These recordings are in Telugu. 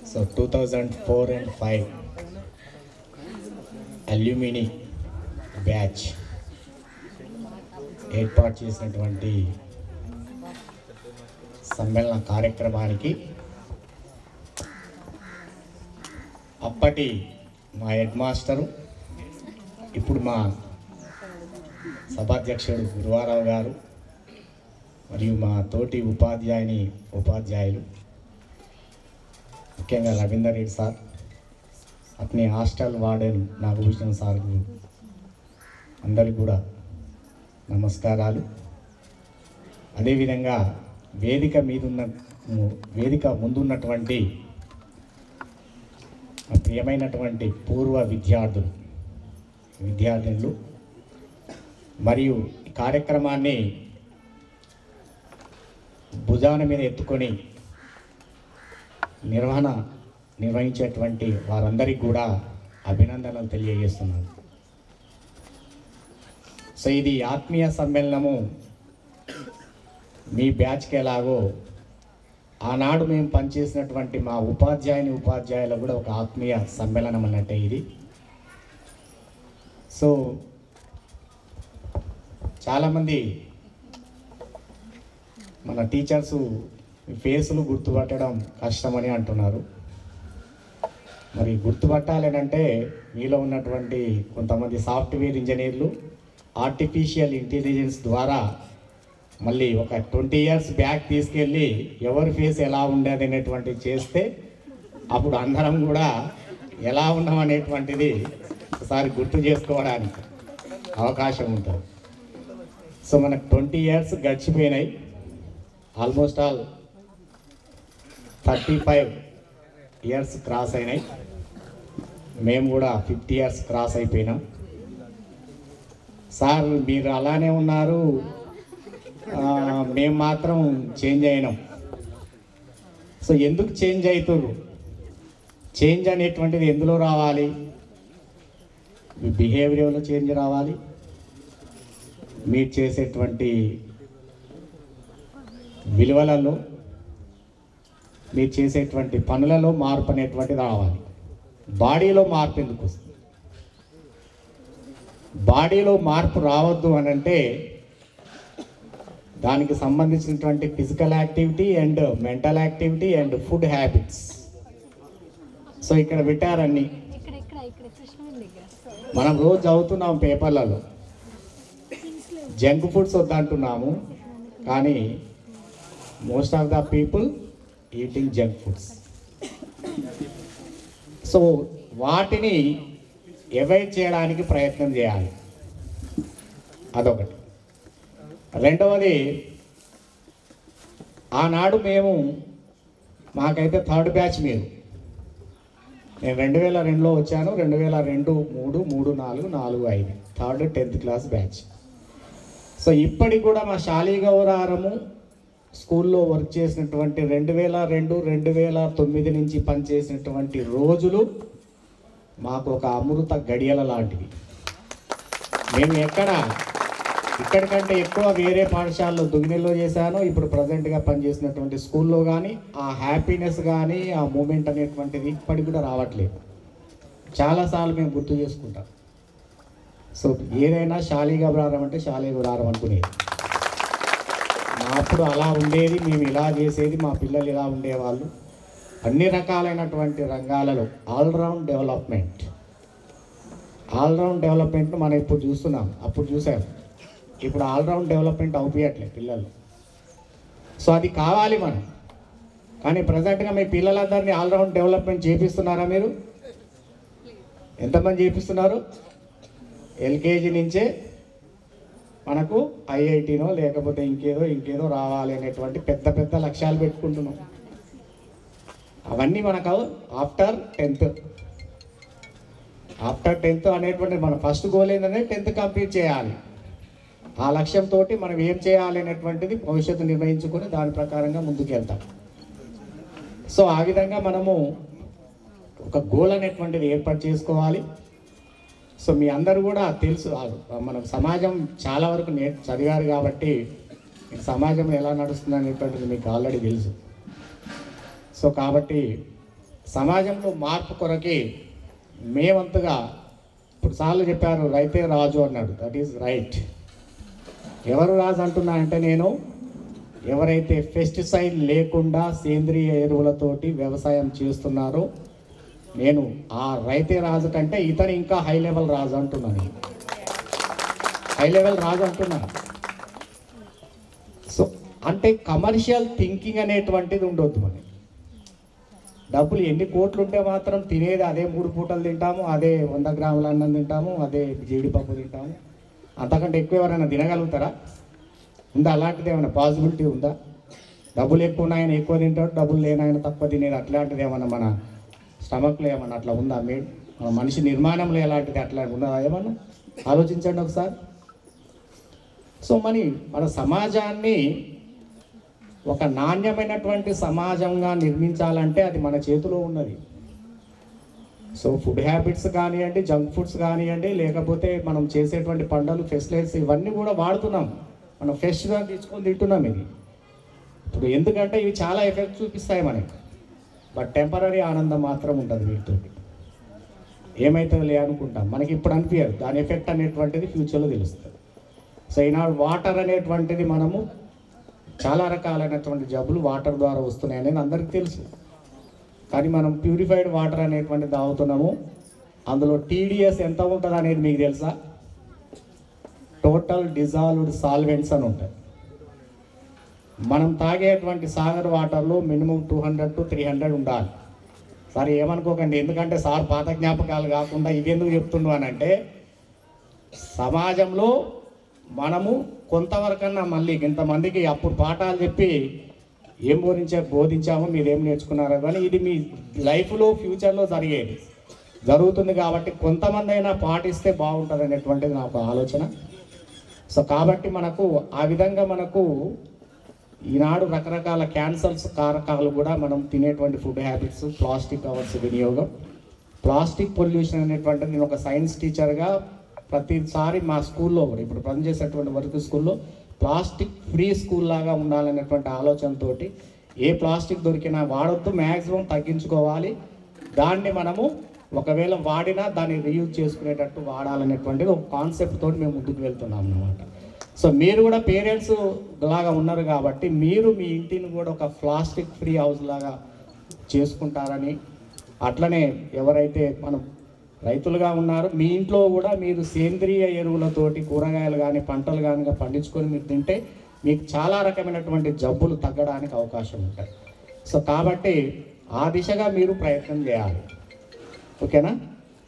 సో 2004 and 5 అల్యూమిని బ్యాచ్ ఏర్పాటు చేసినటువంటి సమ్మేళన కార్యక్రమానికి అప్పటి మా హెడ్ మాస్టరు, ఇప్పుడు మా సభాధ్యక్షుడు గురువారావు గారు మరియు మా తోటి ఉపాధ్యాయులు ముఖ్యంగా రవీందర్ రెడ్డి సార్, అతని హాస్టల్ వార్డెన్ నాగభూషణ్ సార్కు అందరికీ కూడా నమస్కారాలు. అదేవిధంగా వేదిక ముందున్నటువంటి ప్రియమైనటువంటి పూర్వ విద్యార్థులు మరియు ఈ కార్యక్రమాన్ని భుజాన మీద ఎత్తుకొని నిర్వహించేటువంటి వారందరికీ కూడా అభినందనలు తెలియజేస్తున్నాను. సో ఇది ఆత్మీయ సమ్మేళనము మీ బ్యాచ్కి ఎలాగో ఆనాడు మేము పనిచేసినటువంటి మా ఉపాధ్యాయులకు కూడా ఒక ఆత్మీయ సమ్మేళనం అన్నట్టే ఇది. సో చాలామంది మన టీచర్సు ఫేసులు గుర్తుపట్టడం కష్టమని అంటున్నారు. మరి గుర్తుపట్టాలనంటే మీలో ఉన్నటువంటి కొంతమంది సాఫ్ట్వేర్ ఇంజనీర్లు ఆర్టిఫిషియల్ ఇంటెలిజెన్స్ ద్వారా మళ్ళీ ఒక 20 years బ్యాక్ తీసుకెళ్ళి ఎవరి ఫేస్ ఎలా ఉండేది అనేటువంటిది చేస్తే అప్పుడు అందరం కూడా ఎలా ఉన్నాం అనేటువంటిది ఒకసారి గుర్తు చేసుకోవడానికి అవకాశం ఉంటుంది. సో మనకు 20 years గడిచిపోయినాయి. ఆల్మోస్ట్ ఆల్ 35 years క్రాస్ అయినాయి. మేము కూడా 50 years క్రాస్ అయిపోయినాం. సార్ మీరు అలానే ఉన్నారు, మేము మాత్రం చేంజ్ అయినాం. సో ఎందుకు చేంజ్ అవుతున్నారు? చేంజ్ అనేటువంటిది ఎందులో రావాలి? మీ బిహేవియర్లో చేంజ్ రావాలి, మీరు చేసేటువంటి విలువలలో, మీరు చేసేటువంటి పనులలో మార్పు అనేటువంటిది రావాలి. బాడీలో మార్పు ఎందుకు వస్తుంది? బాడీలో మార్పు రావద్దు అని అంటే దానికి సంబంధించినటువంటి physical activity and mental activity and food habits. So ఇక్కడ పెట్టారన్నీ మనం రోజు చదువుతున్నాం పేపర్లలో, జంక్ ఫుడ్స్ వద్దంటున్నాము, కానీ most of the people eating junk foods. So వాటిని అవాయిడ్ చేయడానికి ప్రయత్నం చేయాలి, అదొకటి. రెండవది, ఆనాడు మాకైతే 3rd బ్యాచ్ నేను 2002లో వచ్చాను. 2002, 3, 3, 4, 4, 5 3rd 10th class batch. So ఇప్పటికి కూడా మా శాలిగౌరారము స్కూల్లో వర్క్ చేసినటువంటి 2002, 2009 నుంచి పనిచేసినటువంటి రోజులు మాకు ఒక అమృత గడియల లాంటివి. మేము ఇక్కడికంటే ఎక్కువ వేరే పాఠశాలలో దుగ్గినిలో చేశాను. ఇప్పుడు ప్రజెంట్గా పనిచేసినటువంటి స్కూల్లో కానీ ఆ హ్యాపీనెస్ కానీ ఆ మూమెంట్ అనేటువంటిది ఇప్పటికి కూడా రావట్లేదు. చాలాసార్లు మేము గుర్తు చేసుకుంటాం. సో ఏదైనా శాలిగౌరారం అంటే శాలిగౌరారం అనుకునేది. అప్పుడు అలా ఉండేది, మేము ఇలా చేసేది, మా పిల్లలు ఇలా ఉండేవాళ్ళు. అన్ని రకాలైనటువంటి రంగాలలో ఆల్రౌండ్ డెవలప్మెంట్ను మనం ఇప్పుడు చూస్తున్నాం. అప్పుడు చూసాం, ఇప్పుడు ఆల్రౌండ్ డెవలప్మెంట్ అవుపియట్లేదు పిల్లలు. సో అది కావాలి మనం. కానీ ప్రజెంట్గా మీ పిల్లలందరినీ ఆల్రౌండ్ డెవలప్మెంట్ చేపిస్తున్నారా? మీరు ఎంతమంది చేపిస్తున్నారు? ఎల్కేజీ నుంచే మనకు ఐఐటీనో లేకపోతే ఇంకేదో రావాలి అనేటువంటి పెద్ద లక్ష్యాలు పెట్టుకుంటున్నాం. అవన్నీ మనకు ఆఫ్టర్ 10th అనేటువంటి మన ఫస్ట్ గోల్ ఏంటంటే 10th కంప్లీట్ చేయాలి. ఆ లక్ష్యంతో మనం ఏం చేయాలి అనేటువంటిది భవిష్యత్తు నిర్ణయించుకొని దాని ప్రకారంగా ముందుకు వెళ్తాం. సో ఆ విధంగా మనము ఒక గోల్ అనేటువంటిది ఏర్పాటు చేసుకోవాలి. సో మీ అందరూ కూడా తెలుసు, మనం సమాజం చాలా వరకు చదివారు కాబట్టి సమాజం ఎలా నడుస్తుంది అనేటువంటిది మీకు ఆల్రెడీ తెలుసు. సో కాబట్టి సమాజంలో మార్పు కొరకి మేమంతగా ఇప్పుడు సార్లు చెప్పారు రైతే రాజు అన్నాడు. That is right. ఎవరు రాజు అంటున్నా అంటే నేను ఎవరైతే పెస్టిసైడ్ లేకుండా సేంద్రియ ఎరువులతోటి వ్యవసాయం చేస్తున్నారో నేను ఆ రైతే రాజు కంటే ఇతను ఇంకా హై లెవెల్ రాజు అంటున్నాను. హై లెవెల్ రాజు అంటున్నాను. సో అంటే కమర్షియల్ థింకింగ్ అనేటువంటిది ఉండొద్దు. మనకి డబ్బులు ఎన్ని కోట్లు ఉంటే మాత్రం తినేది అదే 3 పూటలు తింటాము, అదే 100 గ్రాముల అన్నం తింటాము, అదే జీడిపప్పు తింటాము. అంతకంటే ఎక్కువ ఎవరైనా తినగలుగుతారా? ఉందా? అలాంటిది ఏమైనా పాసిబిలిటీ ఉందా? డబ్బులు ఎక్కువ ఉన్నాయని ఎక్కువ తింటాడు, డబ్బులు లేనాయన తక్కువ తినేది అట్లాంటిది ఏమన్నా మన స్టమక్లో ఏమన్నా అట్లా ఉందా? మన మనిషి నిర్మాణంలో ఎలాంటిది అట్లా ఉన్నదా? ఏమన్నా ఆలోచించండి ఒకసారి. సో మన సమాజాన్ని ఒక నాణ్యమైనటువంటి సమాజంగా నిర్మించాలంటే అది మన చేతిలో ఉన్నది. సో ఫుడ్ హ్యాబిట్స్ కానివ్వండి, జంక్ ఫుడ్స్ కానివ్వండి, లేకపోతే మనం చేసేటువంటి పంటలు ఫెసిలిటీస్ ఇవన్నీ కూడా వాడుతున్నాం. మనం ఫ్రెష్గా తీసుకొని తింటున్నాం. ఇది ఇప్పుడు ఎందుకంటే ఇవి చాలా ఎఫెక్ట్ చూపిస్తాయి మనకి. బట్ టెంపరీ ఆనందం మాత్రం ఉంటుంది వీటితో. ఏమవుతుంది లే అనుకుంటాం, మనకి ఇప్పుడు అనిపించదు. దాని ఎఫెక్ట్ అనేటువంటిది ఫ్యూచర్లో తెలుస్తుంది. సో ఈనాడు వాటర్ అనేటువంటిది మనము చాలా రకాలైనటువంటి జబ్బులు వాటర్ ద్వారా వస్తున్నాయి అనేది అందరికీ తెలుసు. కానీ మనం ప్యూరిఫైడ్ వాటర్ అనేటువంటి తాగుతున్నాము. అందులో టీడీఎస్ ఎంత ఉంటుంది అనేది మీకు తెలుసా? టోటల్ డిజాల్వ్డ్ సాల్వెంట్స్ అని ఉంటాయి. మనం తాగేటువంటి సాగర్ వాటర్లో మినిమం 200 to 300 ఉండాలి. సార్ ఏమనుకోకండి, ఎందుకంటే సార్ పాత జ్ఞాపకాలు కాకుండా ఇవి ఎందుకు చెప్తున్నాను అంటే సమాజంలో మనము కొంతవరకన్నా మళ్ళీ ఇంతమందికి అప్పుడు పాఠాలు చెప్పి ఏం బోధించామో మీరేం నేర్చుకున్నారో కానీ ఇది మీ లైఫ్లో ఫ్యూచర్లో జరుగుతుంది కాబట్టి కొంతమంది అయినా పాటిస్తే బాగుంటుంది అనేటువంటిది నాకు ఆలోచన. సో కాబట్టి మనకు ఆ విధంగా మనకు ఈనాడు రకరకాల క్యాన్సర్స్ కారకాలు కూడా మనం తినేటువంటి ఫుడ్ హ్యాబిట్స్, ప్లాస్టిక్ కవర్స్ వినియోగం, ప్లాస్టిక్ పొల్యూషన్ అనేటువంటిది నేను ఒక సైన్స్ టీచర్గా ప్రతిసారి మా స్కూల్లో కూడా ఇప్పుడు పనిచేసేటువంటి వర్క్ స్కూల్లో ప్లాస్టిక్ ఫ్రీ స్కూల్ లాగా ఉండాలనేటువంటి ఆలోచనతో ఏ ప్లాస్టిక్ దొరికినా వాడొద్దు, మ్యాక్సిమం తగ్గించుకోవాలి. దాన్ని మనము ఒకవేళ వాడినా దాన్ని రీయూజ్ చేసుకునేటట్టు వాడాలనేటువంటిది ఒక కాన్సెప్ట్ తోటి మేము ముందుకు వెళ్తున్నాం అన్నమాట. సో మీరు కూడా పేరెంట్స్ లాగా ఉన్నారు కాబట్టి మీరు మీ ఇంటిని కూడా ఒక ప్లాస్టిక్ ఫ్రీ హౌస్ లాగా చేసుకుంటారని, అట్లనే ఎవరైతే మనం రైతులుగా ఉన్నారు మీ ఇంట్లో కూడా మీరు సేంద్రియ ఎరువులతోటి కూరగాయలు కానీ పంటలు కానీ పండించుకొని మీరు తింటే మీకు చాలా రకమైనటువంటి జబ్బులు తగ్గడానికి అవకాశం ఉంటుంది. సో కాబట్టి ఆ దిశగా మీరు ప్రయత్నం చేయాలి. ఓకేనా?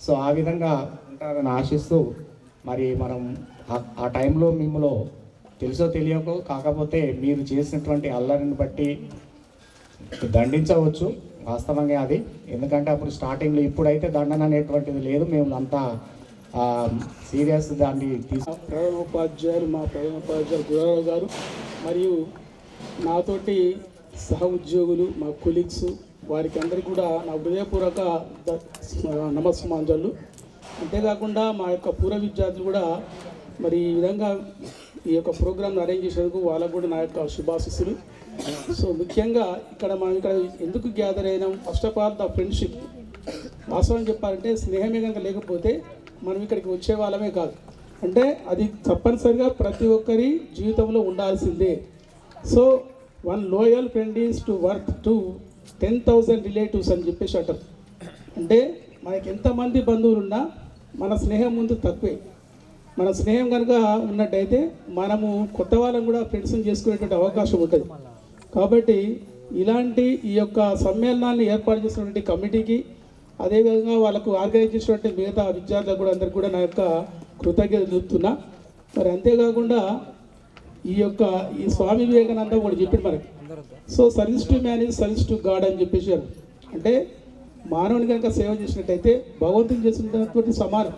సో ఆ విధంగా ఉంటారని ఆశిస్తూ మరి మనం ఆ టైంలో మిమ్మల్ని తెలుసో తెలియకో కాకపోతే మీరు చేసినటువంటి అల్లరిని బట్టి దండించవచ్చు వాస్తవంగా అది. ఎందుకంటే అప్పుడు స్టార్టింగ్లో, ఇప్పుడైతే దండన అనేటువంటిది లేదు. మేము అంతా సీరియస్ దాన్ని ప్రధానోపాధ్యాయులు మా ప్రధానోపాధ్యాయులు గురారావు గారు మరియు నాతోటి సహ ఉద్యోగులు మా కొలీగ్స్ వారికి అందరికీ కూడా నా హృదయపూర్వక నమస్సుమాంజలు. అంతేకాకుండా మా యొక్క పూర్వ విద్యార్థులు కూడా మరి ఈ విధంగా ఈ యొక్క ప్రోగ్రామ్ని అరేంజ్ చేసేందుకు వాళ్ళకు కూడా నా యొక్క శుభాశిస్సులు. సో ముఖ్యంగా మనం ఇక్కడ ఎందుకు గ్యాదర్ అయినాం? First of all the friendship. వాస్తవం చెప్పాలంటే స్నేహమే కనుక లేకపోతే మనం ఇక్కడికి వచ్చే వాళ్ళమే కాదు. అంటే అది తప్పనిసరిగా ప్రతి ఒక్కరి జీవితంలో ఉండాల్సిందే. So 1 loyal friend is to worth to 10,000 relatives అని చెప్పేసి అంటారు. అంటే మనకి ఎంతమంది బంధువులు ఉన్నా మన స్నేహం ముందు తక్కువే. మన స్నేహం కనుక ఉన్నట్టయితే మనము కొత్త వాళ్ళని కూడా ఫ్రెండ్స్ని చేసుకునేటువంటి అవకాశం ఉంటుంది. కాబట్టి ఇలాంటి ఈ యొక్క సమ్మేళనాన్ని ఏర్పాటు చేసినటువంటి కమిటీకి, అదేవిధంగా వాళ్ళకు ఆర్గనైజ్ చేసినటువంటి మిగతా విద్యార్థులకు కూడా అందరికీ కూడా నా యొక్క కృతజ్ఞతలు చెప్తున్నా. మరి అంతేకాకుండా ఈ స్వామి వివేకానంద కూడా చెప్పింది మనకి. So service to man is service to God అని చెప్పేసి అంటే మానవుని కనుక సేవ చేసినట్టయితే భగవంతుని చేసినటువంటి సమానం.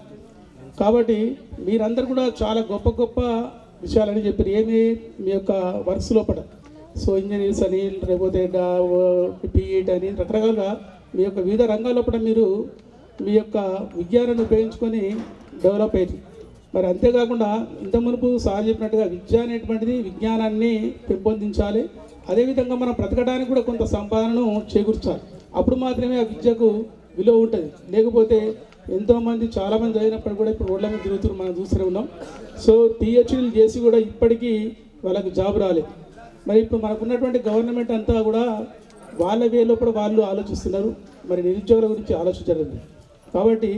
కాబట్టి మీరందరూ కూడా చాలా గొప్ప గొప్ప విషయాలని చెప్పారు. ఏమి మీ యొక్క వర్క్స్ లోపల. సో ఇంజనీర్స్ అని, లేకపోతే పీఈటీ అని రకరకాలుగా మీ యొక్క వివిధ రంగాల లోపల మీరు మీ యొక్క విజ్ఞానాన్ని ఉపయోగించుకొని డెవలప్ అయ్యింది. మరి అంతేకాకుండా ఇంత మునుపు సార్ చెప్పినట్టుగా విద్య అనేటువంటిది విజ్ఞానాన్ని పెంపొందించాలి. అదేవిధంగా మనం బ్రతకడానికి కూడా కొంత సంపాదనను చేకూర్చాలి. అప్పుడు మాత్రమే ఆ విద్యకు విలువ ఉంటుంది. లేకపోతే ఎంతోమంది చాలామంది చదివినప్పుడు కూడా ఇప్పుడు రోడ్ల మీద తిరుగుతున్నారు, మనం చూస్తూనే ఉన్నాం. సో పిహెచ్డీలు చేసి కూడా ఇప్పటికీ వాళ్ళకి జాబ్ రాలేదు. మరి ఇప్పుడు మనకు ఉన్నటువంటి గవర్నమెంట్ అంతా కూడా వాళ్ళ వేలో కూడా వాళ్ళు ఆలోచిస్తున్నారు, మరి నిరుద్యోగుల గురించి ఆలోచించలేదు. కాబట్టి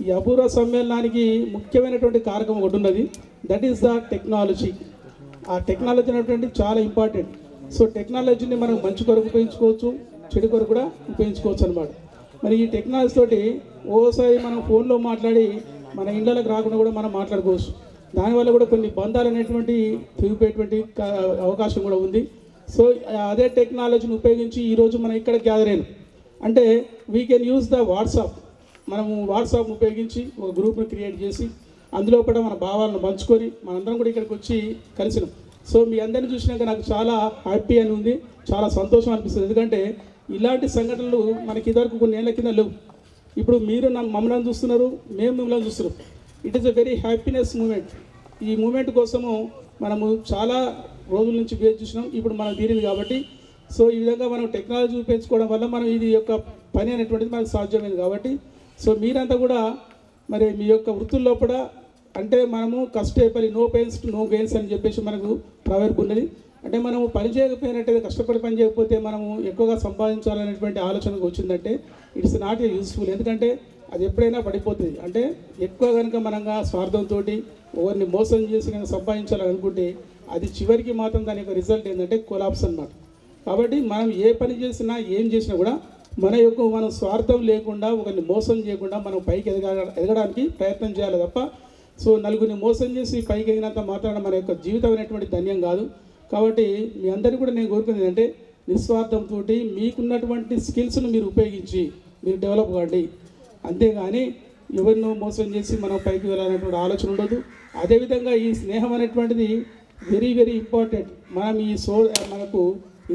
ఈ అపూర్వ సమ్మేళనానికి ముఖ్యమైనటువంటి కారకం ఒకటి ఉన్నది, దట్ ఈస్ ద టెక్నాలజీ. ఆ టెక్నాలజీ అనేటువంటి చాలా ఇంపార్టెంట్. సో టెక్నాలజీని మనం మంచి కొరకు ఉపయోగించుకోవచ్చు, చెడు కొరకు కూడా ఉపయోగించుకోవచ్చు అనమాట. మరి ఈ టెక్నాలజీ తోటి ఓసారి మనం ఫోన్లో మాట్లాడి మన ఇళ్ళకి రాకుండా కూడా మనం మాట్లాడుకోవచ్చు. దానివల్ల కూడా కొన్ని బంధాలు అనేటువంటి తెగిపోయేటువంటి అవకాశం కూడా ఉంది. సో అదే టెక్నాలజీని ఉపయోగించి ఈరోజు మనం ఇక్కడ గ్యాదర్ అయినాం అంటే we can use the WhatsApp. మనము వాట్సాప్ను ఉపయోగించి ఒక గ్రూప్ని క్రియేట్ చేసి అందులో కూడా మన భావాలను పంచుకొని మనందరం కూడా ఇక్కడికి వచ్చి కలిసినాం. సో మీ అందరిని చూసినాక నాకు చాలా హ్యాపీ అని ఉంది, చాలా సంతోషం అనిపిస్తుంది. ఎందుకంటే ఇలాంటి సంఘటనలు మనకి ఇదివరకు కొన్ని ఏళ్ళ కింద లేవు. ఇప్పుడు మీరు మమ్మల్ని చూస్తున్నారు, మేము మిమ్మల్ని చూస్తున్నాం. It is a very happiness moment. ఈ మూమెంట్ కోసము మనము చాలా రోజుల నుంచి వేచి చూసినాం, ఇప్పుడు మనం తీరింది కాబట్టి. సో ఈ విధంగా మనం టెక్నాలజీ ఉపయోగించుకోవడం వల్ల మనం ఇది యొక్క పని అనేటువంటిది మనకు సాధ్యమైంది కాబట్టి. సో మీరంతా కూడా మరి మీ యొక్క వృత్తుల్లో కూడా అంటే మనము కష్టపడి no pains to no gains అని చెప్పేసి మనకు ప్రవర్బ్ ఉన్నది. అంటే మనము పని చేయకపోయినట్టయితే, కష్టపడి పని చేయకపోతే మనము ఎక్కువగా సంపాదించాలనేటువంటి ఆలోచనకు వచ్చిందంటే ఇట్స్ నాట్ ఏ యూస్ఫుల్. ఎందుకంటే అది ఎప్పుడైనా పడిపోతుంది. అంటే ఎక్కువ కనుక మనంగా స్వార్థంతో ఎవరిని మోసం చేసి కనుక సంపాదించాలని అనుకుంటే అది చివరికి మాత్రం దాని యొక్క రిజల్ట్ ఏంటంటే కొలాప్స్ అన్నమాట. కాబట్టి మనం ఏ పని చేసినా ఏం చేసినా కూడా మనం స్వార్థం లేకుండా, ఒకరిని మోసం చేయకుండా మనం పైకి ఎదగడానికి ప్రయత్నం చేయాలి తప్ప సో నలుగురిని మోసం చేసి పైకి ఎగినంత మాత్రాన మన యొక్క జీవితం అనేటువంటి ధన్యం కాదు. కాబట్టి మీ అందరికీ కూడా నేను కోరుకునేది ఏంటంటే నిస్వార్థంతో మీకున్నటువంటి స్కిల్స్ను మీరు ఉపయోగించి మీరు డెవలప్ కాండి. అంతేగాని ఎవరినో మోసం చేసి మనం పైకి వెళ్ళాలనేటువంటి ఆలోచన ఉండదు. అదేవిధంగా ఈ స్నేహం అనేటువంటిది వెరీ వెరీ ఇంపార్టెంట్. మనం మనకు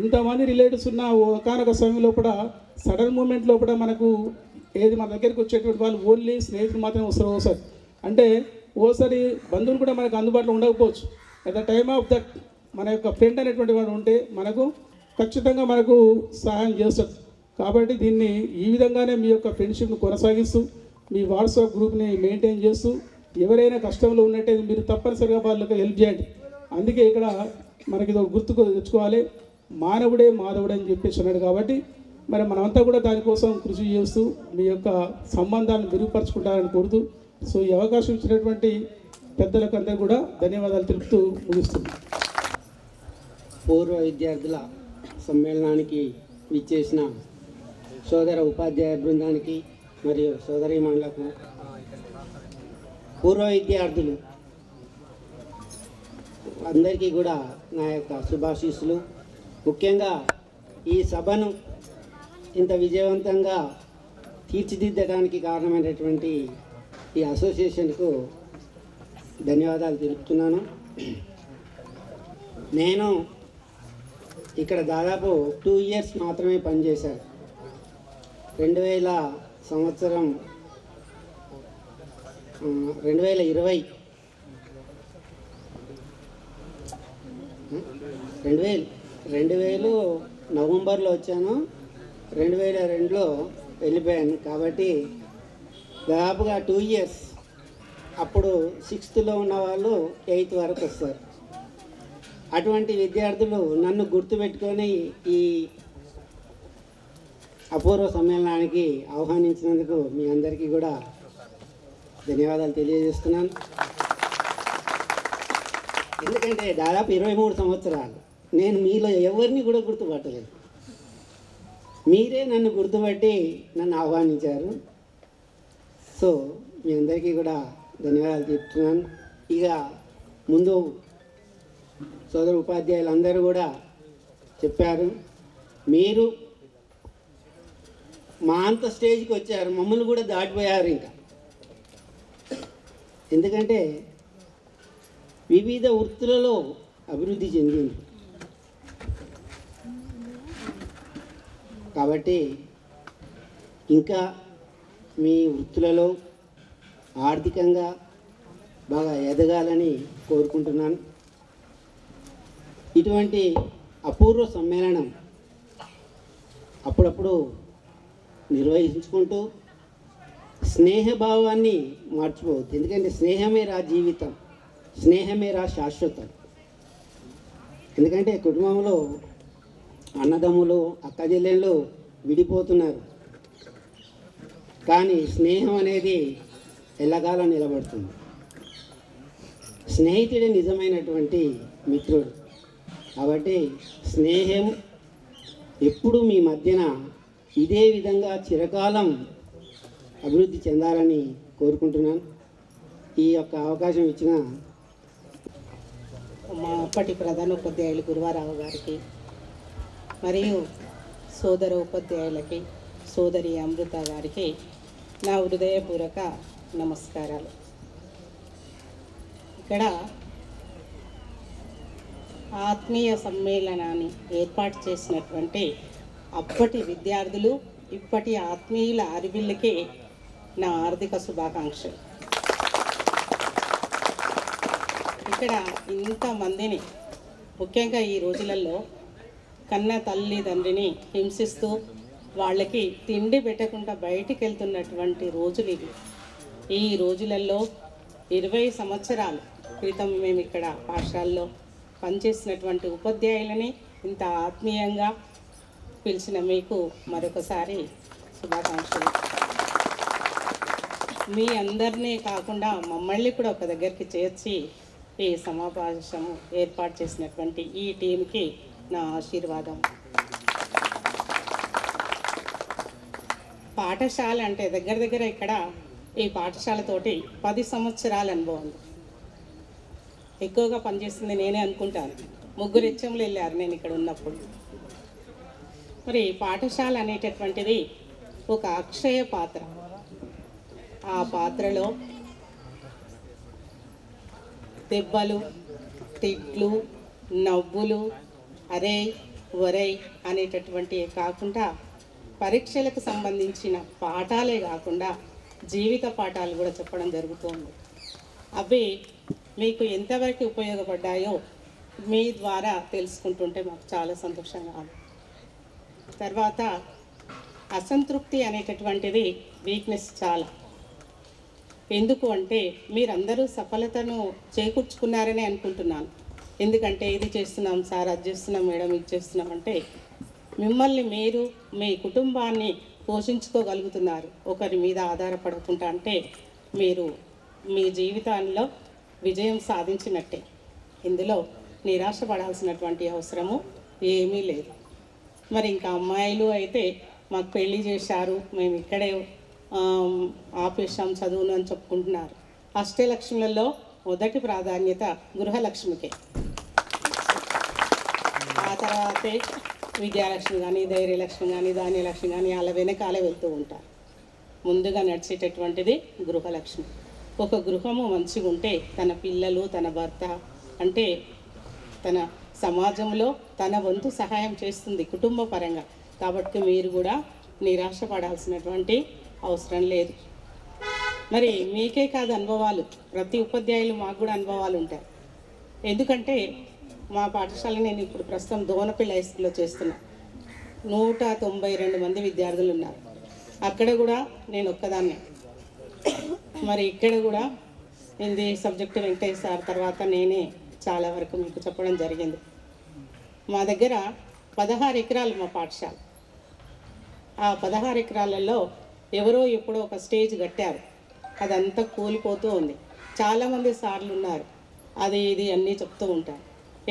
ఇంతమంది రిలేటివ్స్ ఉన్న ఒకనొక సమయం లోపల సడన్ మూమెంట్ లోపల మనకు ఏది మన దగ్గరికి వచ్చేటువంటి వాళ్ళు ఓన్లీ స్నేహితులు మాత్రమే వస్తారు. ఓసారి అంటే ఓసారి బంధువులు కూడా మనకు అందుబాటులో ఉండకపోవచ్చు. At the time of that మన యొక్క ఫ్రెండ్ అనేటువంటి వాడు ఉంటే మనకు ఖచ్చితంగా మనకు సహాయం చేస్తాడు. కాబట్టి దీన్ని ఈ విధంగానే మీ యొక్క ఫ్రెండ్షిప్ను కొనసాగిస్తూ మీ వాట్సాప్ గ్రూప్ని మెయింటైన్ చేస్తూ ఎవరైనా కష్టంలో ఉన్నట్టయితే మీరు తప్పనిసరిగా వాళ్ళకి హెల్ప్ చేయండి. అందుకే ఇక్కడ మనకి ఇది గుర్తుకు తెచ్చుకోవాలి, మానవుడే మాధవుడే అని చెప్పేసి అన్నాడు. కాబట్టి మరి మనమంతా కూడా దానికోసం కృషి చేస్తూ మీ యొక్క సంబంధాలను మెరుగుపరుచుకుంటారని కోరుతూ సో ఈ అవకాశం ఇచ్చినటువంటి పెద్దలకు అందరూ కూడా ధన్యవాదాలు తెలుపుతూ ముగిస్తున్నాం. పూర్వ విద్యార్థుల సమ్మేళనానికి విచ్చేసిన సోదర ఉపాధ్యాయ బృందానికి మరియు సోదరీమణులకు, పూర్వ విద్యార్థులు అందరికీ కూడా నా యొక్క శుభాశీస్సులు. ముఖ్యంగా ఈ సభను ఇంత విజయవంతంగా తీర్చిదిద్దడానికి కారణమైనటువంటి ఈ అసోసియేషన్కు ధన్యవాదాలు తెలుపుతున్నాను. నేను ఇక్కడ దాదాపు 2 years మాత్రమే పనిచేశాను. 2020 నవంబర్లో వచ్చాను, 2002లో వెళ్ళిపోయాను. కాబట్టి దాదాపుగా 2 years. అప్పుడు 6thలో ఉన్న వాళ్ళు 8th వరకు వస్తారు. అటువంటి విద్యార్థులు నన్ను గుర్తుపెట్టుకొని ఈ అపూర్వ సమ్మేళనానికి ఆహ్వానించినందుకు మీ అందరికీ కూడా ధన్యవాదాలు తెలియజేస్తున్నాను. ఎందుకంటే దాదాపు 23 సంవత్సరాలు నేను మీలో ఎవరిని కూడా గుర్తుపట్టలేదు. మీరే నన్ను గుర్తుపట్టి నన్ను ఆహ్వానించారు. సో మీ అందరికీ కూడా ధన్యవాదాలు చెప్తున్నాను. ఇక ముందు సోదర ఉపాధ్యాయులందరూ కూడా చెప్పారు, మీరు మా అంత స్టేజ్కి వచ్చారు, మమ్మల్ని కూడా దాటిపోయారు. ఇంకా ఎందుకంటే వివిధ వృత్తులలో అభివృద్ధి చెందింది. కాబట్టి ఇంకా మీ వృత్తులలో ఆర్థికంగా బాగా ఎదగాలని కోరుకుంటున్నాను. ఇటువంటి అపూర్వ సమ్మేళనం అప్పుడప్పుడు నిర్వహించుకుంటూ స్నేహభావాన్ని మర్చిపోవద్దు. ఎందుకంటే స్నేహమే రా జీవితం, స్నేహమే రా శాశ్వతం. ఎందుకంటే కుటుంబంలో అన్నదమ్ములు అక్కచెల్లెళ్ళు విడిపోతున్నారు, కానీ స్నేహం అనేది ఎల్లకాలం నిలబడుతుంది. స్నేహితుడే నిజమైనటువంటి మిత్రుడు. కాబట్టి స్నేహం ఎప్పుడూ మీ మధ్యన ఇదే విధంగా చిరకాలం అభివృద్ధి చెందాలని కోరుకుంటున్నాను. ఈ యొక్క అవకాశం ఇచ్చిన మా అప్పటి ప్రధాన ఉపాధ్యాయులు గురువారావు గారికి మరియు సోదర ఉపాధ్యాయులకి, సోదరి అమృత గారికి నా హృదయపూర్వక నమస్కారాలు. ఇక్కడ ఆత్మీయ సమ్మేళనాన్ని ఏర్పాటు చేసినటువంటి అప్పటి విద్యార్థులు, ఇప్పటి ఆత్మీయుల అరివిళ్ళకి నా ఆర్థిక శుభాకాంక్షలు. ఇక్కడ ఇంతమందిని, ముఖ్యంగా ఈ రోజులలో కన్న తల్లిదండ్రిని హింసిస్తూ వాళ్ళకి తిండి పెట్టకుండా బయటికి వెళ్తున్నటువంటి రోజులు ఇవి. ఈ రోజులలో 20 సంవత్సరాల క్రితం మేము ఇక్కడ పాఠశాలలో పనిచేసినటువంటి ఉపాధ్యాయులని ఇంత ఆత్మీయంగా పిలిచిన మీకు మరొకసారి శుభాకాంక్షలు. మీ అందరినీ కాకుండా మమ్మల్ని కూడా ఒక దగ్గరికి చేర్చి ఈ సమావేశము ఏర్పాటు చేసినటువంటి ఈ టీంకి నా ఆశీర్వాదం. పాఠశాల అంటే దగ్గర దగ్గర ఇక్కడ ఈ పాఠశాలతోటి 10 సంవత్సరాల అనుభవం ఉంది. ఎక్కువగా పనిచేస్తుంది నేనే అనుకుంటాను. 3 హెచ్ఎంలు వెళ్ళారు నేను ఇక్కడ ఉన్నప్పుడు. మరి పాఠశాల అనేటటువంటిది ఒక అక్షయ పాత్ర. ఆ పాత్రలో దెబ్బలు, తిట్లు, నవ్వులు, అరే ఒరై అనేటటువంటివి కాకుండా పరీక్షలకు సంబంధించిన పాఠాలే కాకుండా జీవిత పాఠాలు కూడా చెప్పడం జరుగుతుంది. అవి మీకు ఎంతవరకు ఉపయోగపడ్డాయో మీ ద్వారా తెలుసుకుంటుంటే మాకు చాలా సంతోషంగా ఉంది. తర్వాత అసంతృప్తి అనేటటువంటిది వీక్నెస్ చాలా. ఎందుకు అంటే మీరందరూ సఫలతను చేకూర్చుకున్నారని అనుకుంటున్నాను. ఎందుకంటే ఇది చేస్తున్నాం సార్, అది చేస్తున్నాం మేడం, ఇది చేస్తున్నాం అంటే మిమ్మల్ని మీరు మీ కుటుంబాన్ని పోషించుకోగలుగుతున్నారు ఒకరి మీద ఆధారపడకుండా. అంటే మీరు మీ జీవితాల్లో విజయం సాధించినట్టే. ఇందులో నిరాశపడాల్సినటువంటి అవసరము ఏమీ లేదు. మరి ఇంకా అమ్మాయిలు అయితే మాకు పెళ్లి చేశారు, మేము ఇక్కడే ఆపేశాం చదువును అని చెప్పుకుంటున్నారు. అష్టలక్ష్ములలో మొదటి ప్రాధాన్యత గృహలక్ష్మికే. ఆ తర్వాతే విద్యాలక్ష్మి కానీ, ధైర్యలక్ష్మి కానీ, ధాన్యలక్ష్మి కానీ అలా వెనకాలే వెళ్తూ ఉంటారు. ముందుగా నడిచేటటువంటిది గృహలక్ష్మి. ఒక గృహము మంచిగా ఉంటే తన పిల్లలు, తన భర్త అంటే తన సమాజంలో తన వంతు సహాయం చేస్తుంది కుటుంబ పరంగా. కాబట్టి మీరు కూడా నిరాశపడాల్సినటువంటి అవసరం లేదు. మరి మీకే కాదు అనుభవాలు, ప్రతి ఉపాధ్యాయులు మాకు కూడా అనుభవాలు ఉంటాయి. ఎందుకంటే మా పాఠశాల నేను ఇప్పుడు ప్రస్తుతం దోనపల్లి హై స్కూల్లో చేస్తున్నా. 192 మంది విద్యార్థులు ఉన్నారు. అక్కడ కూడా నేను ఒక్కదాన్నే. మరి ఇక్కడ కూడా హిందీ సబ్జెక్టు వెంకటేష్ సార్ తర్వాత నేనే చాలా వరకు మీకు చెప్పడం జరిగింది. మా దగ్గర 16 ఎకరాలు మా పాఠశాల. ఆ 16 ఎకరాలలో ఎవరో ఎప్పుడో ఒక స్టేజ్ కట్టారు, అదంతా కూలిపోతూ ఉంది. చాలామంది సార్లు ఉన్నారు, అది ఇది అన్నీ చెప్తూ ఉంటారు.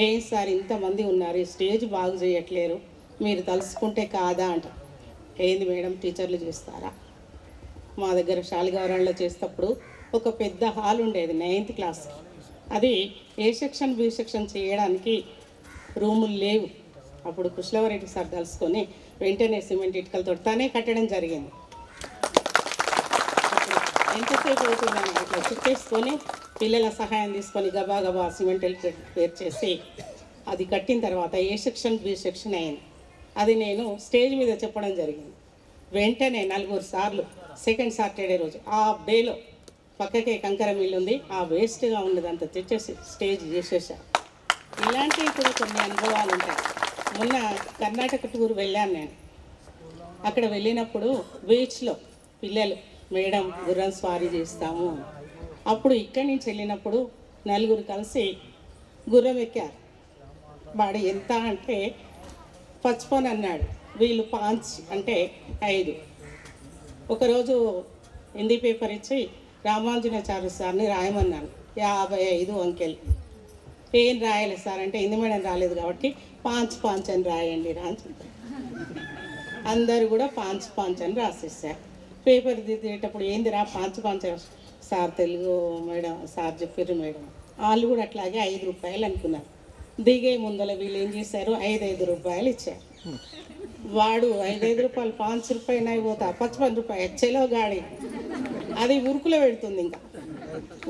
ఏం సార్ ఇంతమంది ఉన్నారు, ఈ స్టేజ్ బాగు చేయట్లేరు, మీరు తలుసుకుంటే కాదా అంట. ఏంది మేడం టీచర్లు చేస్తారా? మా దగ్గర శాలిగౌరంలో చేసేటప్పుడు ఒక పెద్ద హాల్ ఉండేది 9th క్లాస్. అది ఏ సెక్షన్ బి సెక్షన్ చేయడానికి రూములు లేవు. అప్పుడు కుశలవరెడ్డి సార్ కలుసుకొని వెంటనే సిమెంట్ ఇటుకలతో తనే కట్టడం జరిగింది. ఎంతసేపు అవుతుందని అట్లా చుట్టేసుకొని పిల్లల సహాయం తీసుకొని గబా గబా సిమెంట్ పేర్ చేసి అది కట్టిన తర్వాత ఏ సెక్షన్ బి సెక్షన్ అయింది. అది నేను స్టేజ్ మీద చెప్పడం జరిగింది. వెంటనే 4 సార్లు సెకండ్ సాటర్డే రోజు ఆ డేలో పక్కకే కంకర మిల్లు ఉంది, ఆ వేస్ట్గా ఉన్నదంతా తెచ్చేసి స్టేజ్ చేసేసారు. ఇలాంటివి కూడా కొన్ని అనుభవాలు ఉంటాయి. మొన్న కర్ణాటక టూర్ వెళ్ళాను నేను. అక్కడ వెళ్ళినప్పుడు బీచ్లో పిల్లలు మేడం గుర్రం స్వారీ చేస్తాము అని. అప్పుడు ఇక్కడి నుంచి వెళ్ళినప్పుడు నలుగురు కలిసి గుర్రం ఎక్కారు. వాడు ఎంత అంటే 55 అన్నాడు, వీళ్ళు 5 అంటే 5. ఒకరోజు హిందీ పేపర్ ఇచ్చి రామాంజనాచార్య సార్ని రాయమన్నాను, 55 అంకెలు. ఏం రాయలేదు సార్ అంటే హిందీ మేడం రాలేదు కాబట్టి 5 అని రాయండి రా అని చెప్పారు. అందరూ కూడా 5 అని రాసేసారు. పేపర్ దిద్దేటప్పుడు ఏందిరా 5 సార్ తెలుగు మేడం సార్ చెప్పారు మేడం. వాళ్ళు కూడా అట్లాగే 5 రూపాయలు అనుకున్నారు. దిగే ముందర వీళ్ళు ఏం చేశారు, 5 రూపాయలు ఇచ్చారు. వాడు 5 రూపాయలు 5 రూపాయలు అయిపోతా 55 రూపాయలు చెలో గాడి అది ఉరుకులో పెడుతుంది. ఇంకా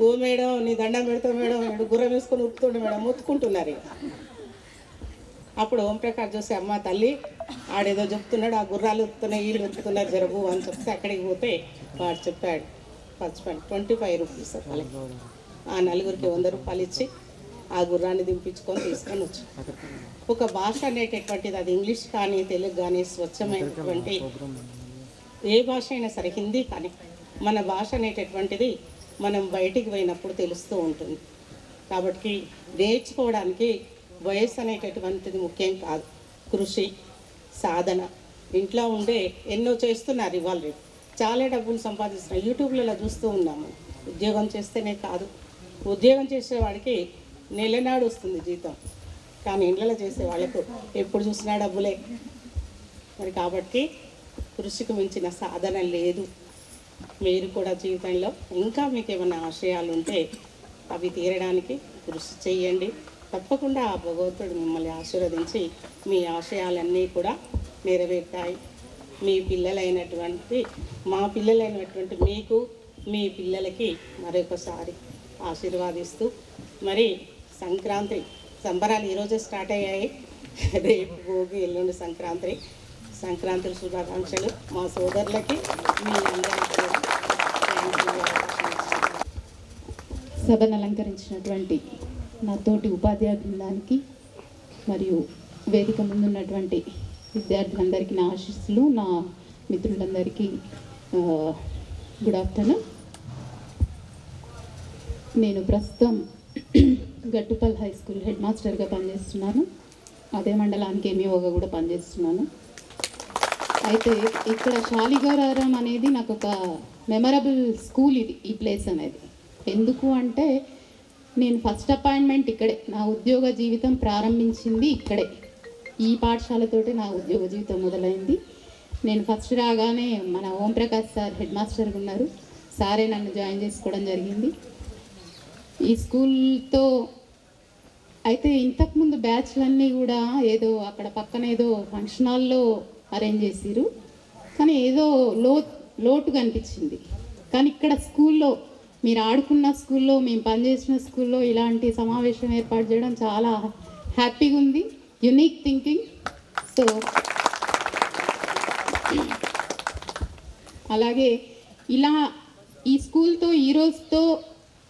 ఓ మేడం నీ దండం పెడతావు మేడం, గుర్రం వేసుకొని ఉరుకుతుండే మేడం, మొత్తుకుంటున్నారు. ఇక అప్పుడు ఓంప్రకాష్ చూసి అమ్మ తల్లి ఆడేదో చెప్తున్నాడు, ఆ గుర్రాలు ఉరుకుతున్నాయి వీళ్ళు ఉరుకుతున్నారు జరబు అని చెప్తే అక్కడికి పోతే వాడు చెప్పాడు 25 రూపీస్ వాళ్ళకి. ఆ నలుగురికి 100 రూపాయలు ఇచ్చి ఆ గుర్రాన్ని దింపించుకొని తీసుకొని వచ్చి ఒక భాష అనేటటువంటిది, అది ఇంగ్లీష్ కానీ తెలుగు కానీ స్వచ్ఛమైనటువంటి ఏ భాష అయినా సరే, హిందీ కానీ మన భాష అనేటటువంటిది మనం బయటికి పోయినప్పుడు తెలుస్తూ ఉంటుంది. కాబట్టి నేర్చుకోవడానికి వయస్సు అనేటటువంటిది ముఖ్యం కాదు. కృషి, సాధన, ఇంట్లో ఉండే ఎన్నో చేస్తున్నారు. ఇవాళ రేపు చాలా డబ్బులు సంపాదిస్తున్నారు. యూట్యూబ్లలో చూస్తూ ఉన్నాము. ఉద్యోగం చేస్తేనే కాదు, ఉద్యోగం చేసేవాడికి నెలనాడు వస్తుంది జీతం, కానీ ఇండ్లలో చేసే వాళ్ళకు ఎప్పుడు చూసినా డబ్బులే. మరి కాబట్టి కృషికి మించిన సాధన లేదు. మీరు కూడా జీవితంలో ఇంకా మీకు ఏమైనా ఆశయాలు ఉంటే అవి తీరడానికి కృషి చేయండి. తప్పకుండా ఆ భగవంతుడు మిమ్మల్ని ఆశీర్వదించి మీ ఆశయాలన్నీ కూడా నెరవేరుతాయి. మీ పిల్లలైనటువంటి మా పిల్లలైనటువంటి మీకు మీ పిల్లలకి మరొకసారి ఆశీర్వాదిస్తూ, మరి సంక్రాంతి సంబరాలు ఈరోజే స్టార్ట్ అయ్యాయి. రేపు భోగి, ఎల్లుండి సంక్రాంతి శుభాకాంక్షలు మా సోదరులకి, మీ అందరికీ కూడా. సభను అలంకరించినటువంటి నా తోటి ఉపాధ్యాయ బృందానికి మరియు వేదిక ముందున్నటువంటి విద్యార్థులందరికీ నా ఆశీస్సులు, నా మిత్రులందరికీ గుడ్ ఆఫ్టర్నూన్. నేను ప్రస్తుతం గట్టుపల్ హై స్కూల్ హెడ్ మాస్టర్గా పనిచేస్తున్నాను. అదే మండలానికి ఎంఈఓగా కూడా పనిచేస్తున్నాను. అయితే ఇక్కడ శాలిగౌరారం అనేది నాకు ఒక మెమరబుల్ స్కూల్. ఈ ప్లేస్ అనేది ఎందుకు అంటే, నేను ఫస్ట్ అపాయింట్మెంట్ ఇక్కడే, నా ఉద్యోగ జీవితం ప్రారంభించింది ఇక్కడే. ఈ పాఠశాలతోటే నా ఉద్యోగ జీవితం మొదలైంది. నేను ఫస్ట్ రాగానే మన ఓంప్రకాష్ సార్ హెడ్ మాస్టర్గా ఉన్నారు, సారే నన్ను జాయిన్ చేసుకోవడం జరిగింది ఈ స్కూల్తో. అయితే ఇంతకుముందు బ్యాచ్లన్నీ కూడా ఏదో అక్కడ పక్కన ఏదో ఫంక్షన్ హాల్లో అరేంజ్ చేసిరు, కానీ ఏదో లోటు కనిపించింది. కానీ ఇక్కడ స్కూల్లో, మీరు ఆడుకున్న స్కూల్లో, మేము పనిచేసిన స్కూల్లో ఇలాంటి సమావేశం ఏర్పాటు చేయడం చాలా హ్యాపీగా ఉంది. Unique thinking. సో అలాగే ఇలా ఈ స్కూల్తో ఈరోజుతో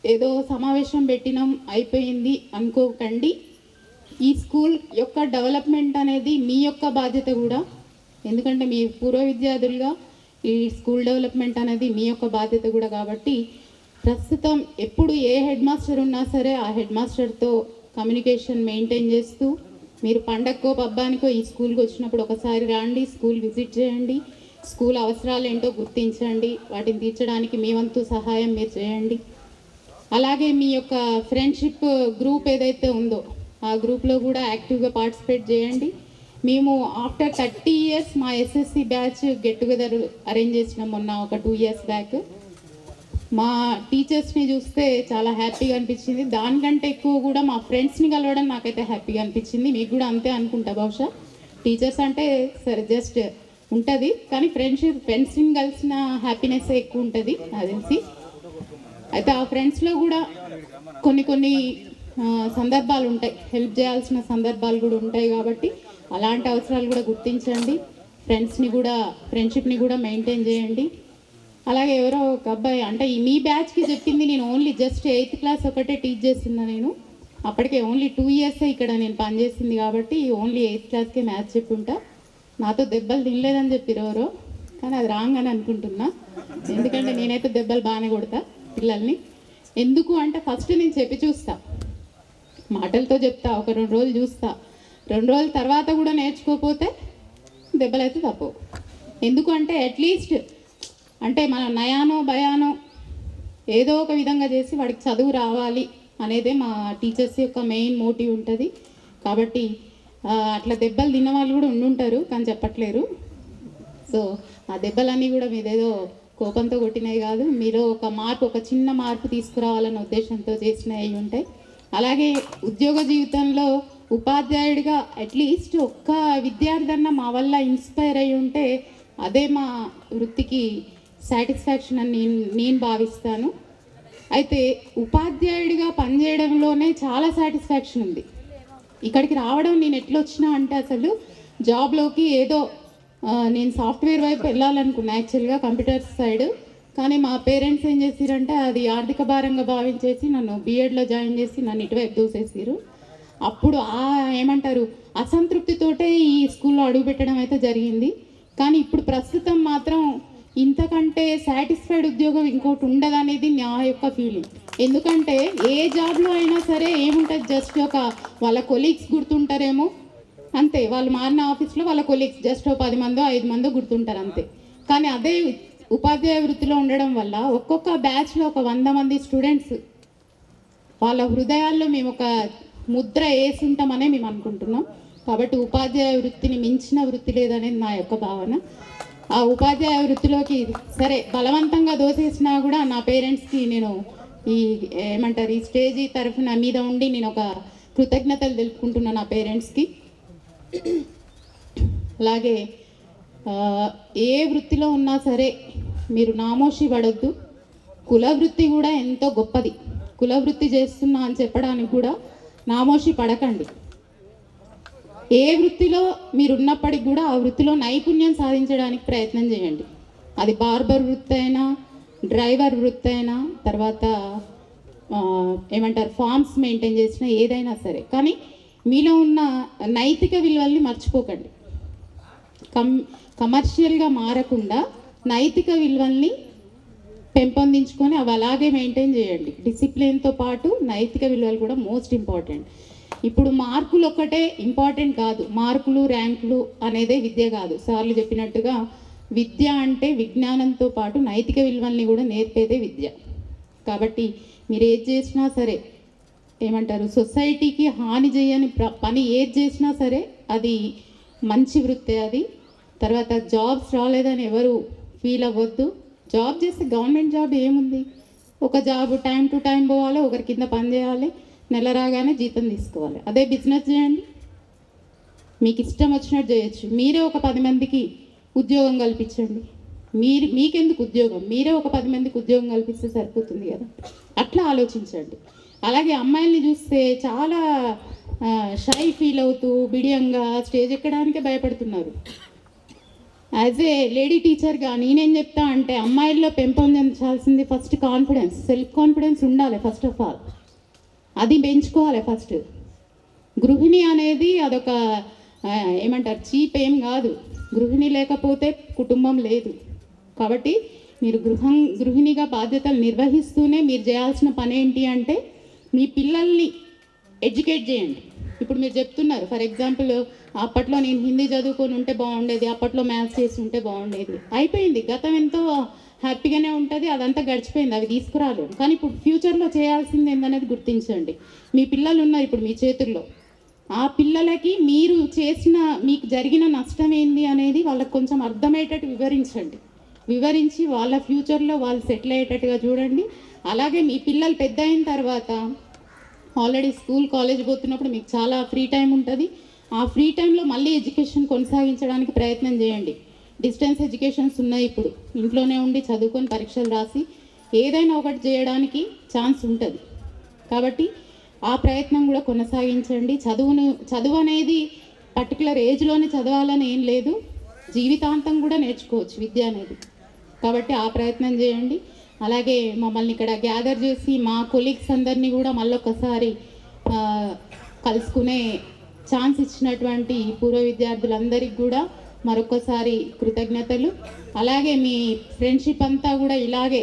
ఏదో సమావేశం పెట్టినాం అయిపోయింది అనుకోకండి. ఈ స్కూల్ యొక్క డెవలప్మెంట్ అనేది మీ యొక్క బాధ్యత కూడా. ఎందుకంటే మీ పూర్వ విద్యార్థులుగా ఈ స్కూల్ డెవలప్మెంట్ అనేది మీ యొక్క బాధ్యత కూడా. కాబట్టి ప్రస్తుతం ఎప్పుడు ఏ హెడ్ మాస్టర్ ఉన్నా సరే ఆ హెడ్ మాస్టర్తో కమ్యూనికేషన్ మెయింటైన్ చేస్తూ, మీరు పండగకో పబ్బానికో ఈ స్కూల్కి వచ్చినప్పుడు ఒకసారి రండి, స్కూల్ విజిట్ చేయండి, స్కూల్ అవసరాలు ఏంటో గుర్తించండి, వాటిని తీర్చడానికి మీ వంతు సహాయం మీరు చేయండి. అలాగే మీ యొక్క ఫ్రెండ్షిప్ గ్రూప్ ఏదైతే ఉందో ఆ గ్రూప్లో కూడా యాక్టివ్గా పార్టిసిపేట్ చేయండి. మేము ఆఫ్టర్ 30 years మా SSC batch get together arrange చేసినాం మొన్న ఒక 2 years బ్యాక్. మా టీచర్స్ని చూస్తే చాలా హ్యాపీగా అనిపించింది. దానికంటే ఎక్కువ కూడా మా ఫ్రెండ్స్ని కలవడం నాకైతే హ్యాపీగా అనిపించింది. మీకు కూడా అంతే అనుకుంటా బహుశా. టీచర్స్ అంటే సరే జస్ట్ ఉంటుంది, కానీ ఫ్రెండ్స్ని కలిసిన హ్యాపీనెస్ ఎక్కువ ఉంటుంది నాకు తెలిసి. అయితే ఆ ఫ్రెండ్స్లో కూడా కొన్ని సందర్భాలు ఉంటాయి, హెల్ప్ చేయాల్సిన సందర్భాలు కూడా ఉంటాయి. కాబట్టి అలాంటి అవసరాలు కూడా గుర్తించండి. ఫ్రెండ్షిప్ని కూడా మెయింటైన్ చేయండి. అలాగే ఎవరో ఒక అబ్బాయి అంటే మీ బ్యాచ్కి చెప్పింది, నేను ఓన్లీ జస్ట్ 8th class ఒకటే టీచ్ చేస్తున్నా. నేను అప్పటికే ఓన్లీ 2 years ఇక్కడ నేను పనిచేసింది కాబట్టి ఓన్లీ 8th classకే మ్యాథ్స్ చెప్పుంటా. నాతో దెబ్బలు తినలేదని చెప్పారు ఎవరో, కానీ అది రాంగ్ అని అనుకుంటున్నా. ఎందుకంటే నేనైతే దెబ్బలు బాగానే కొడతా పిల్లల్ని. ఎందుకు అంటే ఫస్ట్ నేను చెప్పి చూస్తా, మాటలతో చెప్తా, ఒక 2 రోజులు చూస్తా, 2 రోజుల తర్వాత కూడా నేర్చుకోకపోతే దెబ్బలు అయితే తప్పవు. ఎందుకు అంటే అట్లీస్ట్ అంటే మనం నయానో భయానో ఏదో ఒక విధంగా చేసి వాడికి చదువు రావాలి అనేదే మా టీచర్స్ యొక్క మెయిన్ మోటివ్ ఉంటుంది. కాబట్టి అట్లా దెబ్బలు తిన్న వాళ్ళు కూడా ఉండుంటారు, కానీ చెప్పట్లేరు. సో ఆ దెబ్బలన్నీ కూడా మీదేదో కోపంతో కొట్టినవి కాదు, మీలో ఒక మార్పు, ఒక చిన్న మార్పు తీసుకురావాలన్న ఉద్దేశంతో చేసినవి అయి ఉంటాయి. అలాగే ఉద్యోగ జీవితంలో ఉపాధ్యాయుడిగా అట్లీస్ట్ ఒక్క విద్యార్థి అన్న మా వల్ల ఇన్స్పైర్ అయి ఉంటే అదే మా వృత్తికి సాటిస్ఫాక్షన్ అని నేను భావిస్తాను. అయితే ఉపాధ్యాయుడిగా పనిచేయడంలోనే చాలా సాటిస్ఫాక్షన్ ఉంది. ఇక్కడికి రావడం నేను ఎట్లా వచ్చినా అంటే అసలు జాబ్లోకి ఏదో నేను సాఫ్ట్వేర్ వైపు వెళ్ళాలనుకున్నా యాక్చువల్గా కంప్యూటర్స్ సైడ్. కానీ మా పేరెంట్స్ ఏం చేసిరంటే అది ఆర్థిక భారంగా భావించేసి నన్ను బీఎడ్లో జాయిన్ చేసి నన్ను ఇటువైపు దూసేసారు. అప్పుడు ఏమంటారు అసంతృప్తితోటే ఈ స్కూల్లో అడుగుపెట్టడం అయితే జరిగింది. కానీ ఇప్పుడు ప్రస్తుతం మాత్రం ఇంతకంటే సాటిస్ఫైడ్ ఉద్యోగం ఇంకోటి ఉండదనేది నా యొక్క ఫీలింగ్. ఎందుకంటే ఏ జాబ్లో అయినా సరే ఏముంటుంది, జస్ట్ ఒక వాళ్ళ కొలీగ్స్ గుర్తుంటారేమో అంతే, వాళ్ళు మారిన ఆఫీస్లో వాళ్ళ కొలీగ్స్ జస్ట్ 10 మందో 5 మందో గుర్తుంటారు అంతే. కానీ అదే ఉపాధ్యాయ వృత్తిలో ఉండడం వల్ల ఒక్కొక్క బ్యాచ్లో ఒక 100 మంది స్టూడెంట్స్ వాళ్ళ హృదయాల్లో మేము ఒక ముద్ర వేసి ఉంటామనే మేము అనుకుంటున్నాం. కాబట్టి ఉపాధ్యాయ వృత్తిని మించిన వృత్తి లేదనేది నా యొక్క భావన. ఆ ఉపాధ్యాయ వృత్తిలోకి సరే బలవంతంగా దోసేసినా కూడా నా పేరెంట్స్కి నేను ఈ ఏమంటారు ఈ స్టేజీ తరఫున మీద ఉండి నేను ఒక కృతజ్ఞతలు తెలుపుకుంటున్నాను నా పేరెంట్స్కి. అలాగే ఏ వృత్తిలో ఉన్నా సరే మీరు నామోషి పడొద్దు. కుల వృత్తి కూడా ఎంతో గొప్పది. కుల వృత్తి చేస్తున్నా అని చెప్పడానికి కూడా నామోషి పడకండి. ఏ వృత్తిలో మీరు ఉన్నప్పటికి కూడా ఆ వృత్తిలో నైపుణ్యం సాధించడానికి ప్రయత్నం చేయండి. అది బార్బర్ వృత్తి అయినా, డ్రైవర్ వృత్తి అయినా, తర్వాత ఏమంటారు ఫార్మ్స్ మెయింటైన్ చేసిన ఏదైనా సరే. కానీ మీలో ఉన్న నైతిక విలువల్ని మర్చిపోకండి. కమర్షియల్గా మారకుండా నైతిక విలువల్ని పెంపొందించుకొని అవి అలాగే మెయింటైన్ చేయండి. డిసిప్లిన్తో పాటు నైతిక విలువలు కూడా మోస్ట్ ఇంపార్టెంట్. ఇప్పుడు మార్కులు ఒక్కటే ఇంపార్టెంట్ కాదు, మార్కులు ర్యాంకులు అనేదే విద్య కాదు. సార్లు చెప్పినట్టుగా విద్య అంటే విజ్ఞానంతో పాటు నైతిక విలువల్ని కూడా నేర్పేదే విద్య. కాబట్టి మీరు ఏది చేసినా సరే ఏమంటారు సొసైటీకి హాని చేయని పని ఏది చేసినా సరే అది మంచి వృత్తే అది. తర్వాత జాబ్స్ రాలేదని ఎవరు ఫీల్ అవ్వద్దు. జాబ్ చేస్తే గవర్నమెంట్ జాబ్ ఏముంది, ఒక జాబ్ టైం టు టైం పోవాలి, ఒకరి కింద పని చేయాలి, నెల రాగానే జీతం తీసుకోవాలి. అదే బిజినెస్ చేయండి, మీకు ఇష్టం వచ్చినట్టు చేయొచ్చు. మీరే ఒక 10 మందికి ఉద్యోగం కల్పించండి. మీకెందుకు ఉద్యోగం, మీరే ఒక 10 మందికి ఉద్యోగం కల్పిస్తే సరిపోతుంది కదా. అట్లా ఆలోచించండి. అలాగే అమ్మాయిల్ని చూస్తే చాలా షై ఫీల్ అవుతూ బిడియంగా స్టేజ్ ఎక్కడానికే భయపడుతున్నారు. యాజ్ ఏ లేడీ టీచర్గా నేనేం చెప్తా అంటే అమ్మాయిల్లో పెంపొందించాల్సింది ఫస్ట్ కాన్ఫిడెన్స్, సెల్ఫ్ కాన్ఫిడెన్స్ ఉండాలి. ఫస్ట్ ఆఫ్ ఆల్ అది పెంచుకోవాలి ఫస్ట్. గృహిణి అనేది అదొక ఏమంటారు చీప్ ఏం కాదు. గృహిణి లేకపోతే కుటుంబం లేదు. కాబట్టి మీరు గృహిణిగా బాధ్యతలు నిర్వహిస్తూనే మీరు చేయాల్సిన పని ఏంటి అంటే మీ పిల్లల్ని ఎడ్యుకేట్ చేయండి. ఇప్పుడు మీరు చెప్తున్నారు ఫర్ ఎగ్జాంపుల్ అప్పట్లో నేను హిందీ చదువుకొని ఉంటే బాగుండేది, అప్పట్లో మ్యాథ్స్ చేసి ఉంటే బాగుండేది. అయిపోయింది, గతం ఎంతో హ్యాపీగానే ఉంటుంది, అదంతా గడిచిపోయింది, అవి తీసుకురాలేము. కానీ ఇప్పుడు ఫ్యూచర్లో చేయాల్సింది ఏందనేది గుర్తించండి. మీ పిల్లలు ఉన్నారు ఇప్పుడు మీ చేతుల్లో, ఆ పిల్లలకి మీరు మీకు జరిగిన నష్టం ఏంది అనేది వాళ్ళకి కొంచెం అర్థమయ్యేటట్టు వివరించి వాళ్ళ ఫ్యూచర్లో వాళ్ళు సెటిల్ అయ్యేటట్టుగా చూడండి. అలాగే మీ పిల్లలు పెద్ద అయిన తర్వాత ఆల్రెడీ స్కూల్ కాలేజ్ పోతున్నప్పుడు మీకు చాలా ఫ్రీ టైం ఉంటుంది. ఆ ఫ్రీ టైంలో మళ్ళీ ఎడ్యుకేషన్ కొనసాగించడానికి ప్రయత్నం చేయండి. డిస్టెన్స్ ఎడ్యుకేషన్స్ ఉన్నాయి, ఇప్పుడు ఇంట్లోనే ఉండి చదువుకొని పరీక్షలు రాసి ఏదైనా ఒకటి చేయడానికి ఛాన్స్ ఉంటుంది. కాబట్టి ఆ ప్రయత్నం కూడా కొనసాగించండి. చదువు అనేది పర్టికులర్ ఏజ్లోనే చదవాలని ఏం లేదు, జీవితాంతం కూడా నేర్చుకోవచ్చు విద్య అనేది. కాబట్టి ఆ ప్రయత్నం చేయండి. అలాగే మమ్మల్ని ఇక్కడ గ్యాదర్ చేసి మా కొలీగ్స్ అందరినీ కూడా మళ్ళొకసారి కలుసుకునే ఛాన్స్ ఇచ్చినటువంటి పూర్వ విద్యార్థులందరికీ కూడా మరొకసారి కృతజ్ఞతలు. అలాగే మీ ఫ్రెండ్షిప్ అంతా కూడా ఇలాగే,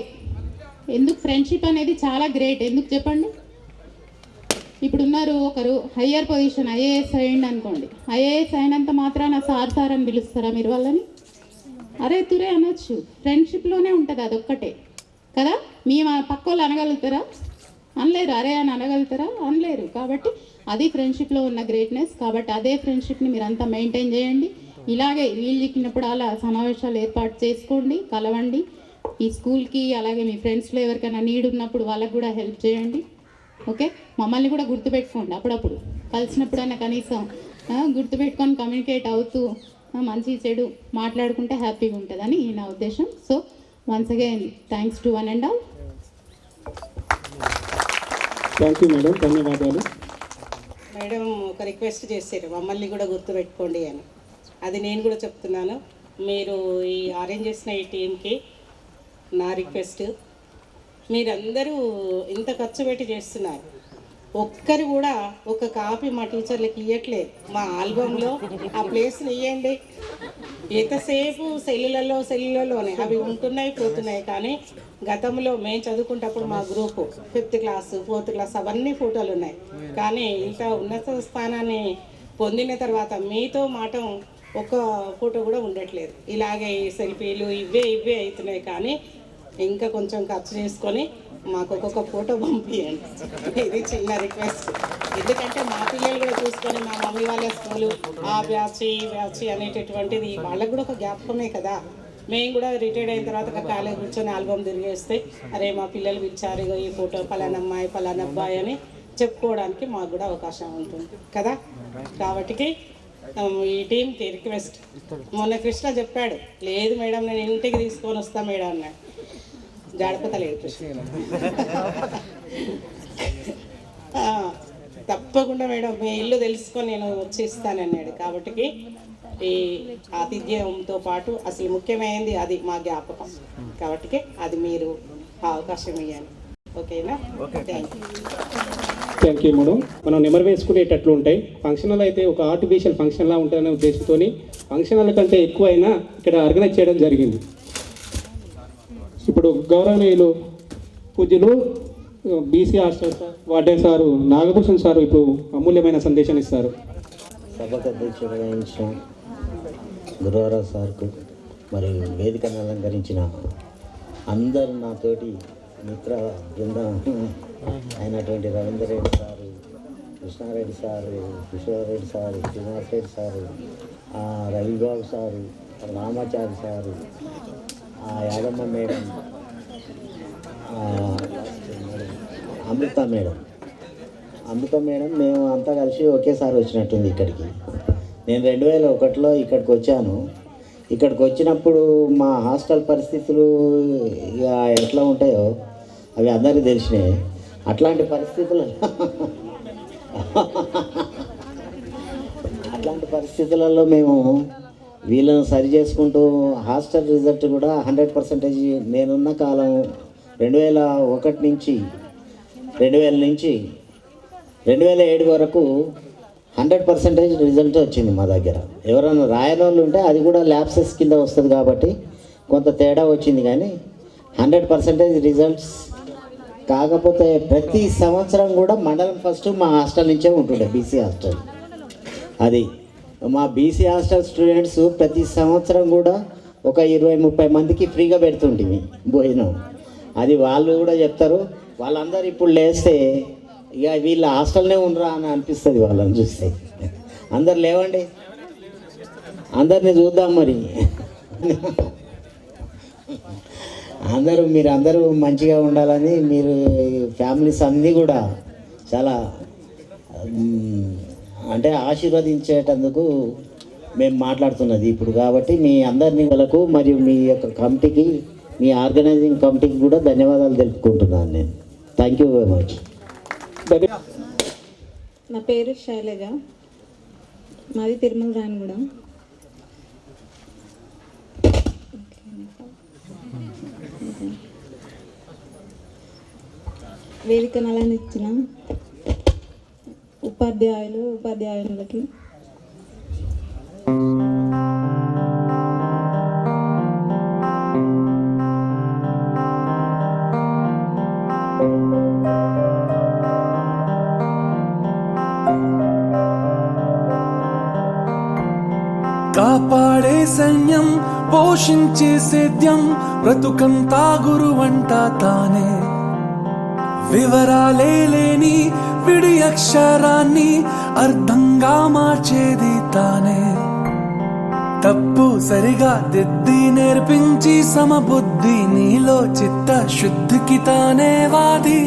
ఎందుకు ఫ్రెండ్షిప్ అనేది చాలా గ్రేట్, ఎందుకు చెప్పండి. ఇప్పుడు ఉన్నారు ఒకరు హయ్యర్ పొజిషన్ ఐఏఎస్ అయ్యండి అనుకోండి, ఐఏఎస్ అయినంత మాత్రాన సార్ సార్ అని పిలుస్తారా మీరు వాళ్ళని? అరే తురే అనొచ్చు. ఫ్రెండ్షిప్లోనే ఉంటుంది అదొక్కటే కదా. మీ పక్క వాళ్ళు అనగలుగుతారా? అనలేరు. అరే అని అనగలుగుతారా? అనలేరు. కాబట్టి అది ఫ్రెండ్షిప్లో ఉన్న గ్రేట్నెస్. కాబట్టి అదే ఫ్రెండ్షిప్ని మీరు అంతా మెయింటైన్ చేయండి. ఇలాగే వీళ్ళు చిక్కినప్పుడు అలా సమావేశాలు ఏర్పాటు చేసుకోండి, కలవండి. ఈ స్కూల్కి అలాగే మీ ఫ్రెండ్స్లో ఎవరికైనా నీడ్ ఉన్నప్పుడు వాళ్ళకు కూడా హెల్ప్ చేయండి. ఓకే, మమ్మల్ని కూడా గుర్తుపెట్టుకోండి. అప్పుడప్పుడు కలిసినప్పుడైనా కనీసం గుర్తుపెట్టుకొని కమ్యూనికేట్ అవుతూ మంచి చెడు మాట్లాడుకుంటే హ్యాపీగా ఉంటుందని నా ఉద్దేశం. So once again thanks to one and all. Thank you madam, ధన్యవాదాలు. మేడం ఒక రిక్వెస్ట్ చేశారు, మమ్మల్ని కూడా గుర్తుపెట్టుకోండి అని. అది నేను కూడా చెప్తున్నాను. మీరు ఈ అరేంజ్ చేసిన ఈ టీంకి నా రిక్వెస్ట్, మీరందరూ ఇంత ఖర్చు పెట్టి చేస్తున్నారు, ఒక్కరు కూడా ఒక కాపీ మా టీచర్లకి ఇవ్వట్లేదు. మా ఆల్బంలో ఆ ప్లేస్ని ఇవ్వండి. ఎంతసేపు సెల్లులలోనే అవి ఉంటున్నాయి పోతున్నాయి. కానీ గతంలో మేము చదువుకుంటప్పుడు మా group 5th class 4th class అవన్నీ ఫోటోలు ఉన్నాయి. కానీ ఇంత ఉన్నత స్థానాన్ని పొందిన తర్వాత మీతో మాట ఒక ఫోటో కూడా ఉండట్లేదు. ఇలాగే ఈ సెల్ఫీలు ఇవే అవుతున్నాయి. కానీ ఇంకా కొంచెం ఖర్చు చేసుకొని మాకు ఒక్కొక్క ఫోటో పంపించండి. ఇది చిన్న రిక్వెస్ట్. ఎందుకంటే మా పిల్లలు కూడా చూసుకొని మా మమ్మీ వాళ్ళ స్కూలు ఆ బ్యాచ్ ఈ బ్యాచ్ అనేటటువంటిది వాళ్ళకు కూడా ఒక జ్ఞాపకమే కదా. మేము కూడా రిటైర్డ్ అయిన తర్వాత ఒక కాలేజ్ కూర్చొని ఆల్బమ్ తిరిగేస్తే అరే మా పిల్లలు పిలిచారు, ఈ ఫోటో పలానా అమ్మాయి పలానా అబ్బాయి అని చెప్పుకోవడానికి మాకు కూడా అవకాశం ఉంటుంది కదా. కాబట్టి ఈ టీంకి రిక్వెస్ట్. మొన్న కృష్ణ చెప్పాడు, లేదు మేడం నేను ఇంటికి తీసుకొని వస్తా మేడం అన్నాడు. జాడపతలేదు కృష్ణ. తప్పకుండా మేడం మీ ఇల్లు తెలుసుకొని నేను వచ్చి ఇస్తానన్నాడు. కాబట్టి ఈ ఆతిథ్యంతో పాటు అసలు ముఖ్యమైనది అది మా జ్ఞాపకం. కాబట్టి అది మీరు ఆ అవకాశం ఇవ్వండి. ఓకేనా? Thank you madam. మనం నెమరు వేసుకునేటట్లు ఉంటాయి. ఫంక్షనల్ అయితే ఒక ఆర్టిఫిషియల్ ఫంక్షన్లా ఉంటుందనే ఉద్దేశంతో ఫంక్షనల్ కంటే ఎక్కువైనా ఇక్కడ ఆర్గనైజ్ చేయడం జరిగింది. ఇప్పుడు గౌరవనీయులు పూజ్యులు BC hostel sir warden sir Nagabhushan sir ఇప్పుడు అమూల్యమైన సందేశాన్ని ఇస్తారు. సభకు అధ్యక్షత వహించిన గురువారావు సార్కు మరియు వేదికను అలంకరించిన అందరు నాతోటి మిత్ర బృందం అయినటువంటి Ravinder Reddy sir, Krishna Reddy sir, Kishore sir, Srinivas Reddy sir, Ravibabu sir, Ramachari sir, Yadamma madam, Amrita madam మేము అంతా కలిసి ఒకేసారి వచ్చినట్టుంది ఇక్కడికి. నేను 2001లో ఇక్కడికి వచ్చాను. ఇక్కడికి వచ్చినప్పుడు మా హాస్టల్ పరిస్థితులు ఇక ఎట్లా ఉంటాయో అవి అందరికీ తెలిసినాయి. అట్లాంటి పరిస్థితులలో మేము వీళ్ళను సరి చేసుకుంటూ హాస్టల్ రిజల్ట్ కూడా 100% నేనున్న కాలం 2001 నుంచి 2007 వరకు 100% రిజల్ట్ వచ్చింది మా దగ్గర. ఎవరైనా రాయని వాళ్ళు ఉంటే అది కూడా ల్యాబ్సెస్ కింద వస్తుంది కాబట్టి కొంత తేడా వచ్చింది. కానీ 100% రిజల్ట్స్. కాకపోతే ప్రతి సంవత్సరం కూడా మండలం ఫస్ట్ మా హాస్టల్ నుంచే ఉంటుండే, బీసీ హాస్టల్. అది మా బీసీ హాస్టల్ స్టూడెంట్స్ ప్రతి సంవత్సరం కూడా ఒక 20-30 మందికి ఫ్రీగా పెడుతుంటుంది భోజనం. అది వాళ్ళు కూడా చెప్తారు. వాళ్ళందరూ ఇప్పుడు లేస్తే ఇక వీళ్ళ హాస్టల్నే ఉండరా అని అనిపిస్తుంది వాళ్ళని చూస్తే. అందరు లేవండి, అందరినీ చూద్దాం మరి. మీరందరూ మంచిగా ఉండాలని మీరు ఫ్యామిలీస్ అన్నీ కూడా చాలా అంటే ఆశీర్వదించేటందుకు మేము మాట్లాడుతున్నది ఇప్పుడు. కాబట్టి మీ అందరినీ వాళ్ళకు మరియు మీ యొక్క కమిటీకి, మీ ఆర్గనైజింగ్ కమిటీకి కూడా ధన్యవాదాలు తెలుపుకుంటున్నాను నేను. Thank you very much. నా పేరు శైలజ, మాది తిరుమల రాయనగూడెం. వేదికను అలంకరించిన ఉపాధ్యాయులకి కాపాడే సైన్యం పోషించే సేద్యం బ్రతుకంతా గురువంట తానే వివరాలే లేని విడి అక్షరాన్ని అర్థంగా మార్చేది తానే తప్పు సరిగా దిద్ది నేర్పించి సమబుద్ధి నీలో చిత్త శుద్ధికి తానే వాది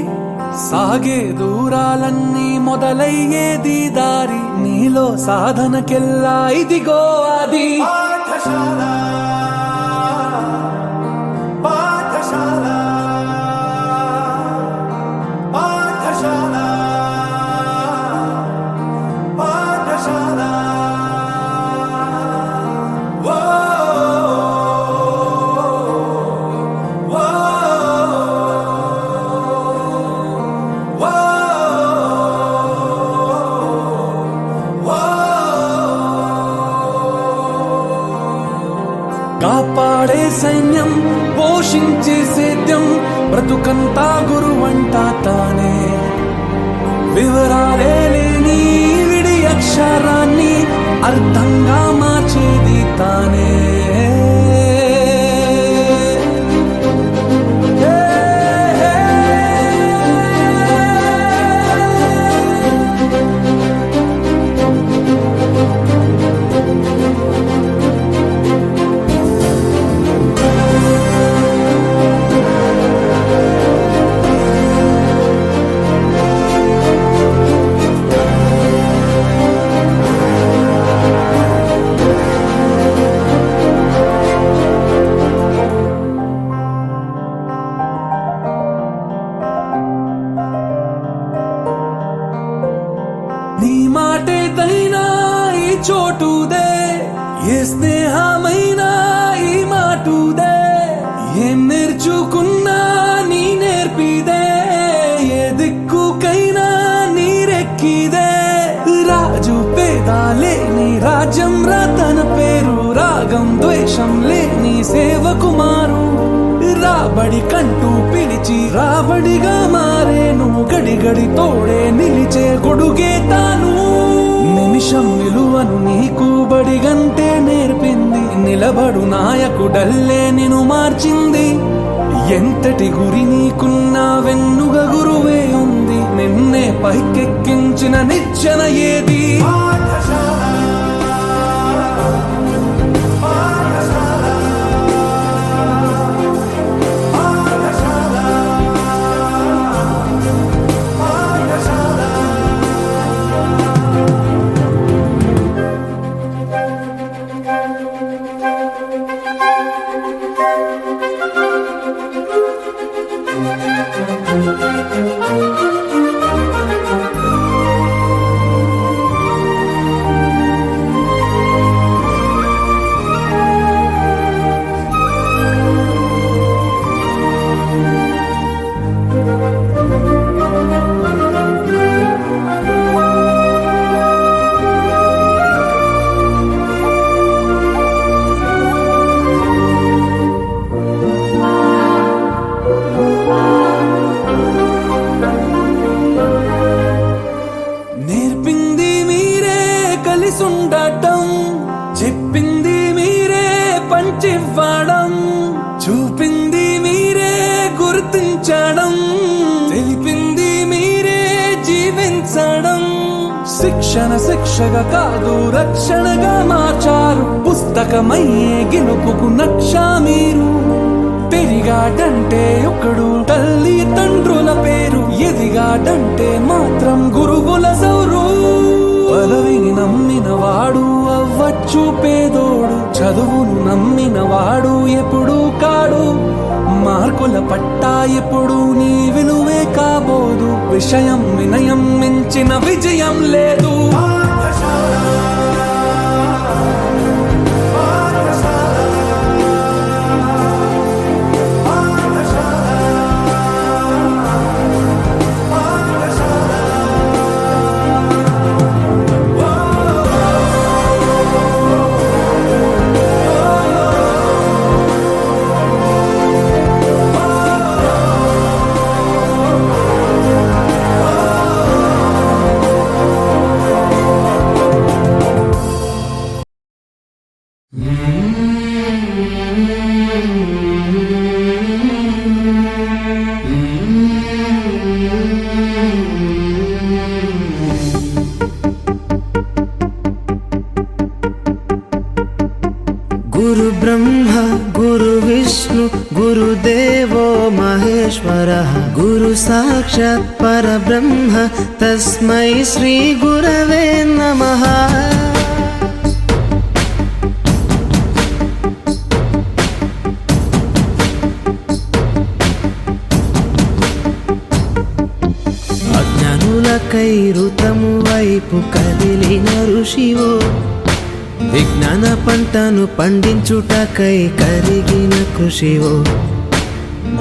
సాగే దూరాలన్నీ మొదలయ్యేది దారి నీలో సాధనకెల్లా ఇదిగో అది పాఠశాల పాఠశాల పాఠశాల పాఠశాల కాపాడే సైన్యం పోషించే సేద్యం బ్రతుకంతా గురువంట తానే వివరాలే లేని విడి అక్షరాన్ని అర్థంగా మార్చేది తానే నీ మాటేదైనా ఈ చోటుదే ఏ స్నేహమైనా ఈ మాటుదే ఏం నేర్చుకున్నా నీ నేర్పిదే ఏ దిక్కుకైనా నీరెక్కిదే రాజు పేద లేని రాజ్యం రతన పేరు రాగం ద్వేషం లేని సేవకుమారు రాబడి కంటూ పిలిచి రాబడిగా మారేను గడి గడి తోడే నిలిచే గొడుగే తాను నిమిషం విలువను నీకు బడిగంటే నేర్పింది నిలబడు నాయకుడల్లే నిన్ను మార్చింది ఎంతటి గురి నీకున్నా వెన్నుగ గురువే ఉంది నిన్నే పైకెక్కించిన నిచ్చెన ఏది నేర్పింది మీరే కలిసుండటం చెప్పింది మీరే పంచివ్వడం చూపింది మీరే గుర్తించడం తెలిపింది మీరే జీవించడం శిక్షణ శిక్షగా కాదు రక్షణగా మార్చారు పుస్తకమయ్యే గినుపుకు నక్ష మీరు పెరిగాడంటే ఒకడు తల్లి తండ్రుల పేరు ఎదిగాడంటే మాత్రం గురువుల సౌరు పదవిని నమ్మిన వాడు అవ్వచ్చు పేదోడు చదువును నమ్మిన వాడు ఎప్పుడు కాడు మార్కుల పట్టా ఎప్పుడు నీ విలువే కాబోదు విషయం వినయం మించిన విజయం లేదు गुरुदेवो महेश्वरः गुरु साक्षात् परब्रह्म तस्मै श्री गुरवे नमः। అజ్ఞానులకై ఋతము వైపు కదిలిన ఋషివో, విజ్ఞాన పంటను పండించుటకై కరిగిన కృషివో,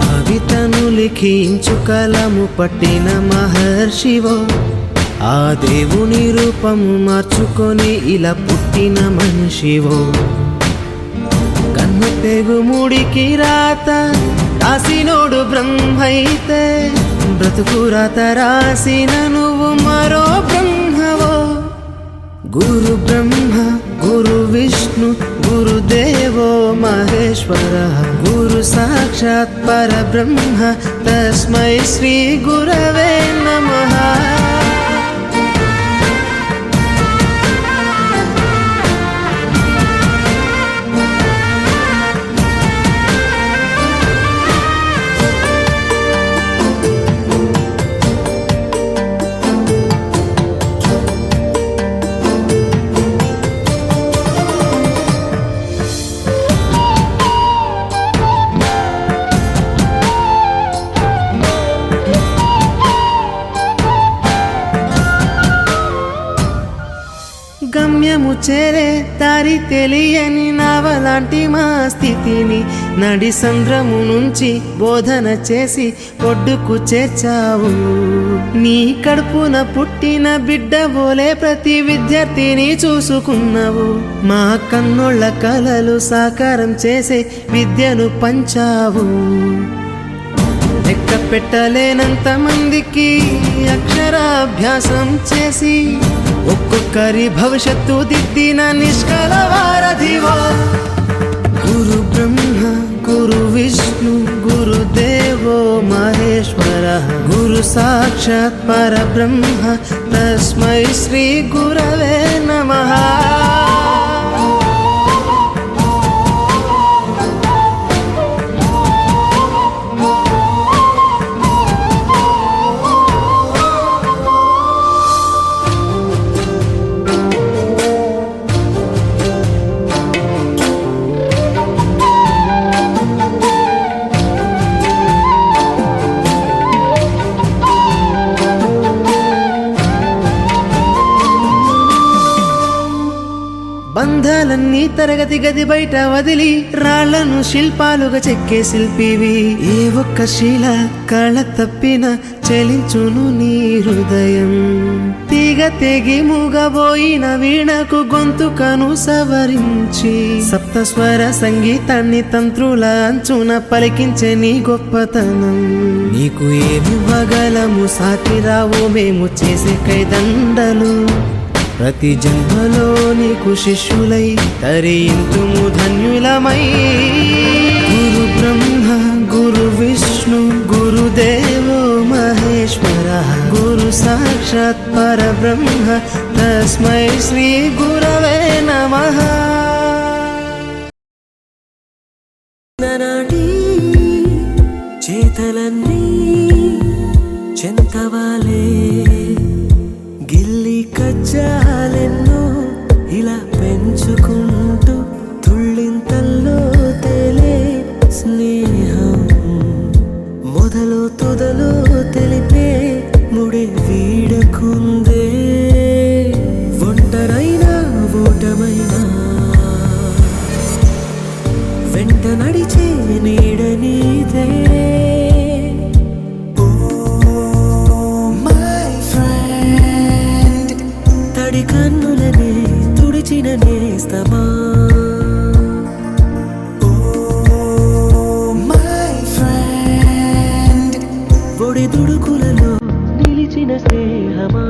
భవితను లిఖించు కలము పట్టిన మహర్షివో, ఆ దేవుని రూపము మార్చుకొని ఇలా పుట్టిన మనిషివో, కన్ను తెగుముడికి రాత రాసినోడు బ్రహ్మైతే, బ్రతుకు రాత రాసిన నువ్వు మరో బ్రహ్మవో। గురు బ్రహ్మ గురు విష్ణు గురుదేవో మహేశ్వరः గురు సాక్షాత్ పరబ్రహ్మ తస్మై శ్రీ గురవే నమః। గమ్యము చేరే దారి తెలియని నావలాంటి మా స్థితిని నడి సంద్రము నుంచి బోధన చేసి ఒడ్డుకు చేర్చావు। నీ కడుపున పుట్టిన బిడ్డ బోలే ప్రతి విద్యార్థిని చూసుకున్నావు। మా కన్నోళ్ళ కలలు సాకారం చేసే విద్యను పంచావు। లెక్క పెట్టలేనంత మందికి అక్షరాభ్యాసం చేసి ఒక్కొక్కరి భవిష్యత్తు దిద్దిన నిష్కల వారధివో। గురు బ్రహ్మ గురు విష్ణు గురుదేవో మహేశ్వరः గురు సాక్షాత్ పరబ్రహ్మ తస్మై శ్రీ గురవే నమః। బంధాలన్నీ తరగతి గది బయట వదిలి రాళ్లను శిల్పాలుగా చెక్కే శిల్పివి। ఏ ఒక్క శిల కళ తప్పిన చలించును నీ హృదయం। తీగ తెగి మూగబోయిన వీణకు గొంతుకను సవరించి సప్తస్వర సంగీతాన్ని తంత్రుల అంచున పలికించే నీ గొప్పతనం। నీకు ఏమి వగలము సాటిరావు మేము చేసే కైదండలు। ప్రతి జన్మలో నీకు శిష్యులై తరింతుము ధన్యులమై। గురు బ్రహ్మ గురు విష్ణు గురుదేవో మహేశ్వరः గురు సాక్షాత్ పరబ్రహ్మ తస్మై శ్రీ గురవే నమః। నాటి చేతలన్నీ చెంతవాలే గిల్లి కజ్జాలెన్నో ఇలా పెంచుకుంటూ తుళ్ళింతల్లో తేలే స్నేహం మొదలు తొదలు తెలిపే ముడి వీడకుందే। ఒంటరైనా ఓటమైనా వెంట నడిచే నీడ నీదే। కన్నులనే తుడిచిన నేస్తమా ఒడి దుడుకులలో నిలిచిన స్నేహమా।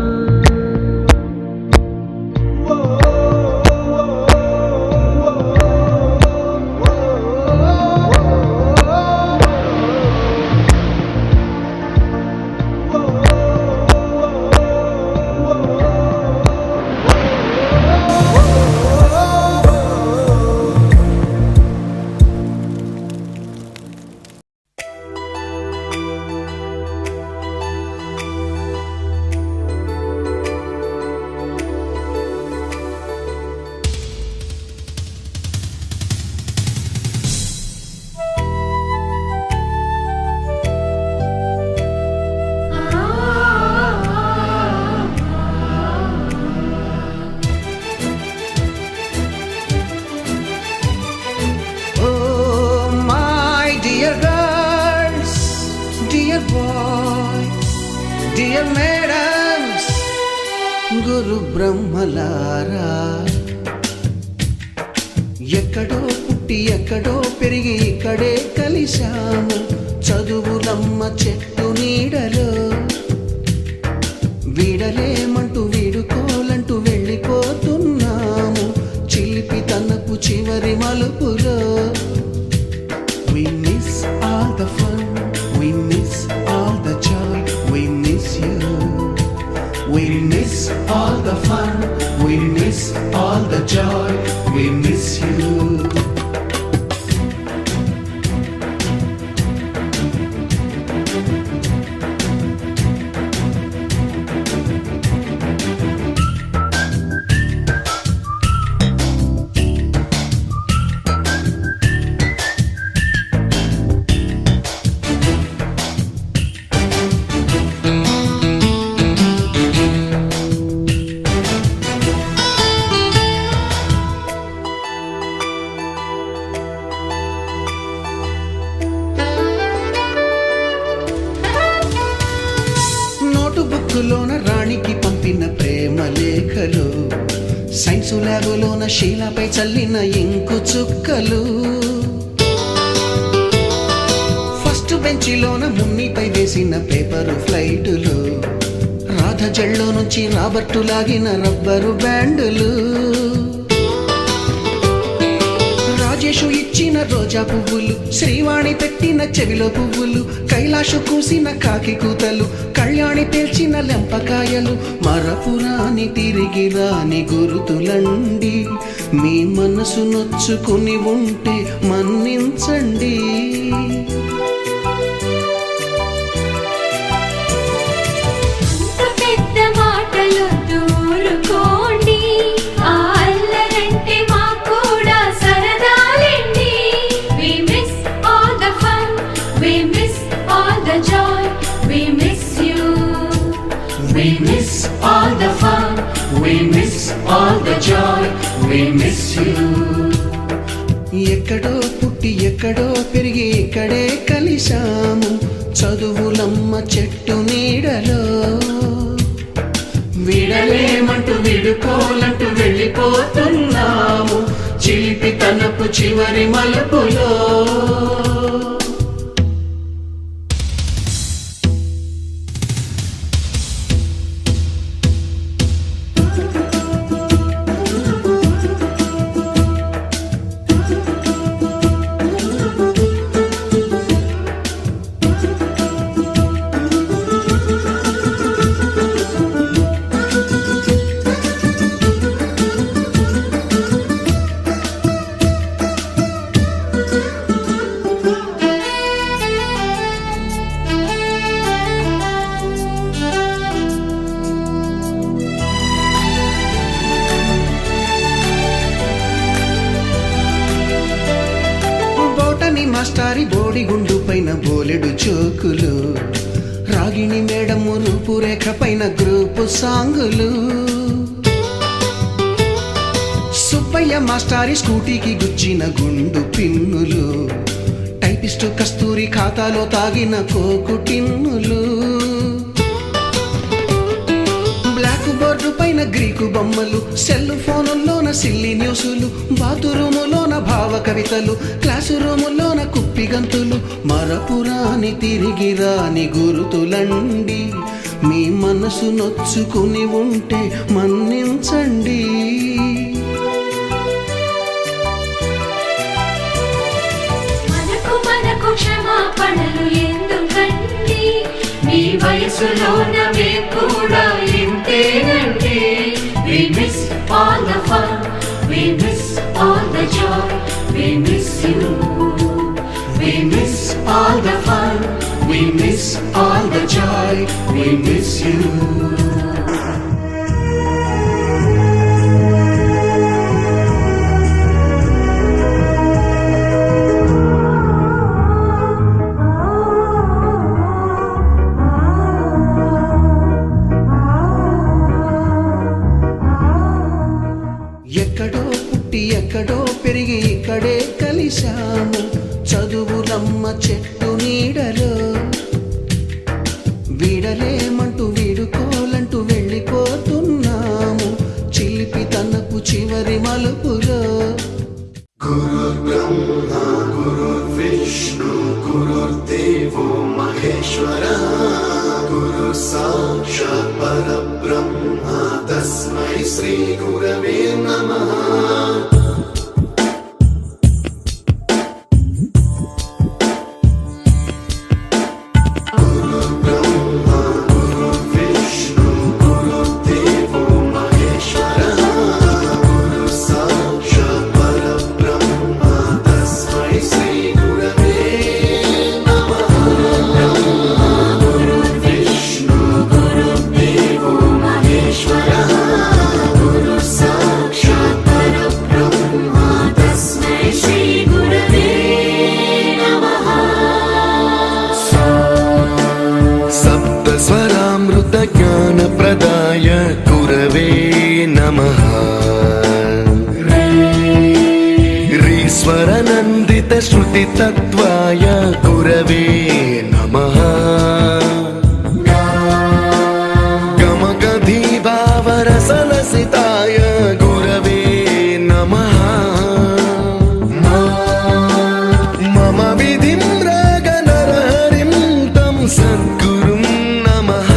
డియర్ మేడమ్స్, గురు బ్రహ్మలారా, ఎక్కడో పుట్టి ఎక్కడో పెరిగి ఇక్కడే కలిశాము చదువులమ్మ చెట్టు నీడలో. వీడలేమంటూ వీడుకోలంటూ వెళ్ళిపోతున్నాము చిలిపి తనపు చివరి మలుపులో. We miss all the fun, we miss all the joy, we miss you. We miss all the fun, we miss all the joy, we miss you. బుక్కులోన రాణికి పంపిన ప్రేమ లేఖలు, సైన్సు ల్యాబులోన శీలపై చల్లిన ఇంకు చుక్కలు, ఫస్ట్ బెంచిలోన మున్నిపై వేసిన పేపరు ఫ్లైటులు, రాధ జల్లో నుంచి రాబర్టు లాగిన రబ్బరు బ్యాండులు, రాజేషు ఇచ్చిన రోజా పువ్వులు, శ్రీవాణి పెట్టిన చెవిలో పువ్వులు, కైలాషు కూసిన కాకి కూతలు, కళ్యాణి పేల్చిన లెంపకాయలు, మరపురాని తిరిగి రాని గురుతులండి. మీ మనసు నొచ్చుకుని ఉంటే మన్నించండి. We miss all the fun, we miss all the joy, we miss you. ఎక్కడో పుట్టి ఎక్కడో పెరిగి ఇక్కడే కలిశాము చదువులమ్మ చెట్టు నీడలో. వీడలేమంటూ వీడుకోలంటూ వెళ్ళిపోతున్నాము చిలిపి తనపు చివరి మలుపులో. మాస్టారి బోడిగుండు పైన బోలెడు చోకులు, రాగిణి మేడము రూపురేఖ పైన గ్రూపు సాంగులు, సుబ్బయ్య మాస్టారి స్కూటీకి గుచ్చిన గుండు పిన్నులు, టైపిస్టు కస్తూరి ఖాతాలో తాగిన కోకు టిన్నులు, బ్లాక్ బోర్డు పైన గ్రీకు బొమ్మలు, సెల్ ఫోనుల్లోన సిల్లి న్యూసులు, బాతురూములోన భావ కవితలు, క్లాసు రూములోన కుప్పి గంతులు, మరపురాని తిరిగి రాని గురుతులండి. మీ మనసు నొచ్చుకుని ఉంటే మన్నించండి. మనకు క్షమాపణలు ఎందుకండి, మీ వయసులోన మేము కూడా ఇంతేనండి. We miss all the fun, we miss all the joy, we miss you. We miss all the fun, we miss all the joy, we miss you. ఎక్కడో పుట్టి ఎక్కడో పెరిగి ఇక్కడే కలిశాము చదువులమ్మ చెట్టు నీడలో. వీడలేమంటూ చివరి మలుపులో. గురుర్బ్రహ్మా గురుర్విష్ణు గురుర్దేవో మహేశ్వర గురు సాక్షాత్ పరబ్రహ్మ తస్మై శ్రీ గురవే నమః. ज्ञानप्रदाय गुरवे नमः. रीश्वरनन्दित श्रुतितत्त्वाय गुरवे नमः. गमगधीभावरसलसिताय गुरवे नमः. मम विधिं रागनरहरिं तं सद्गुरुं नमः.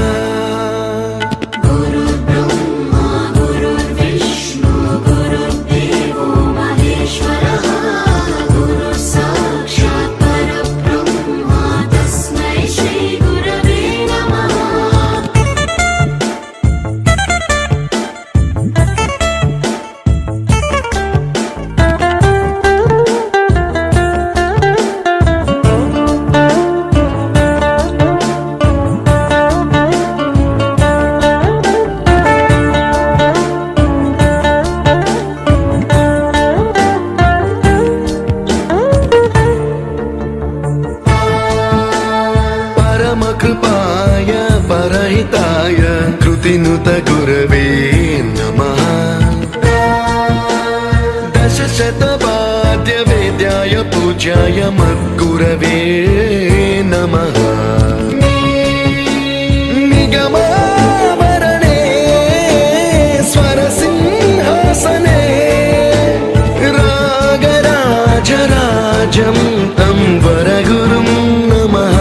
परमकृपाय परहिताय कृतिनुत गुरवे नमः. दशशतवाद्यवेद्याय पूज्याय मद्गुरवे नमः. निगमावरणे स्वरसिंहासने रागराजराजं तं वरगुरुं नमः.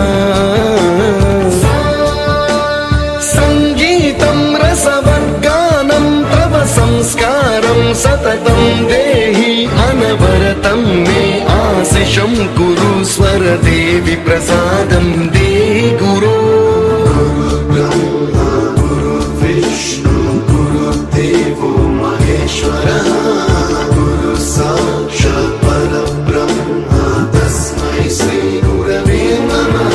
संस्कारं सततं देहि अनवरतं मे आशिषं कुरु स्वरदेवि प्रसादं देहि गुरो. गुरुर्ब्रह्मा गुरुर्विष्णु गुरुर्देवो महेश्वरः गुरु साक्षात् परब्रह्म तस्मै श्री गुरवे नमः.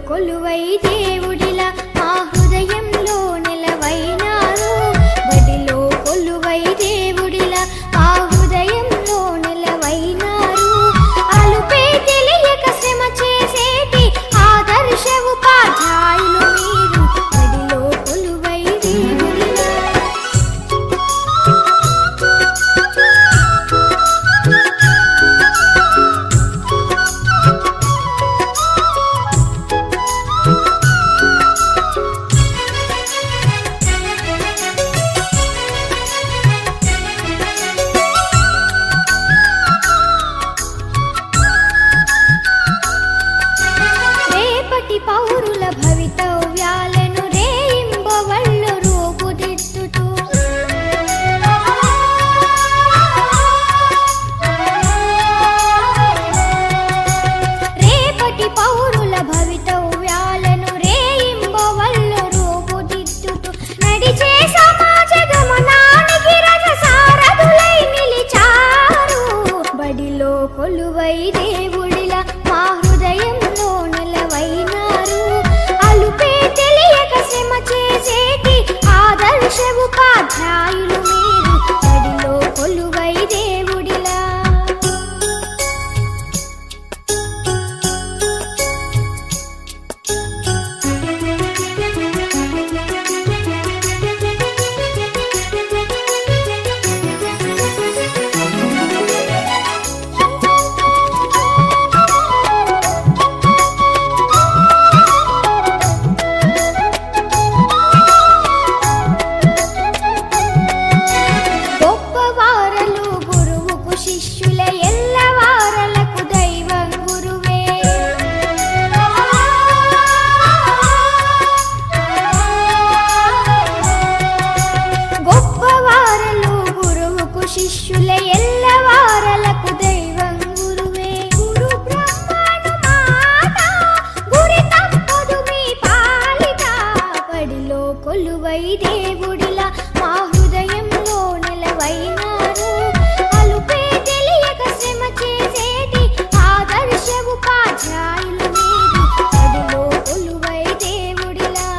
కొలువై దేవుడిలా మా హృదయంలో నిలవైనారు. బడిలో కొలువై దేవుడిలా మా హృదయంలో నిలవైనారు. అలుపే తెలియక శ్రమ చేసేటి ఆదర్శ ఉపాధ్యాయులు మీరు. బడిలో కొలువై దేవుడిలా పౌరుల భవితవ్యాలను రేయింబవళ్ళు రూపుదిద్దుతూ రేపటి పౌరుల భవితవ్యాలను రేయింబవళ్ళు రూపుదిద్దుతూ నడిచే సమాజ గమనానికి రథసారథులై నిలిచారు. బడిలో కొలువై దేవుడిలా మా హృదయంలో నిలవైనారు. అలుపే తెలియక శ్రమ చేసేటి ఆదర్శ ఉపాధ్యాయులు మీరు. బడిలో కొలువై దేవుడిలా ఉపాధ్యాయులు మీరు బడిలో కొలువై దేవుడిలా.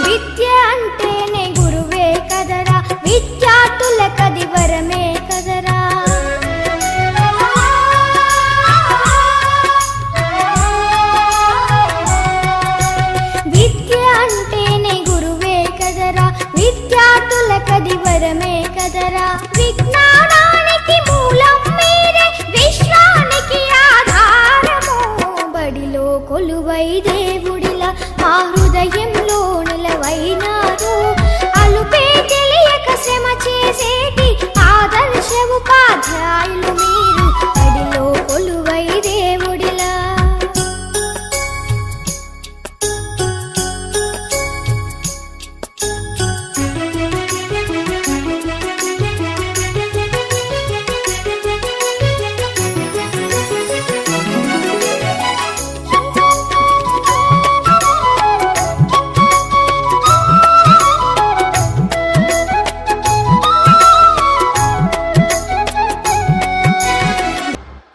విద్య అంటేనే గురువే కదరా, విద్యార్థులకది వరమే కదరా. విద్య అంటేనే గురువే కదరా, విద్యార్థులకది వరమే కదరా. విజ్ఞానానికి మూలం మీరే, విశ్వానికి ఆధారము. బడిలో కొలువై దేవుడిలా మా హృదయంలో నిలవైనారు. అలుపే తెలియక శ్రమ చేసేటి ఆదర్శ ఉపాధ్యాయులు మీరు బడిలో కొలువై దేవుడిలా.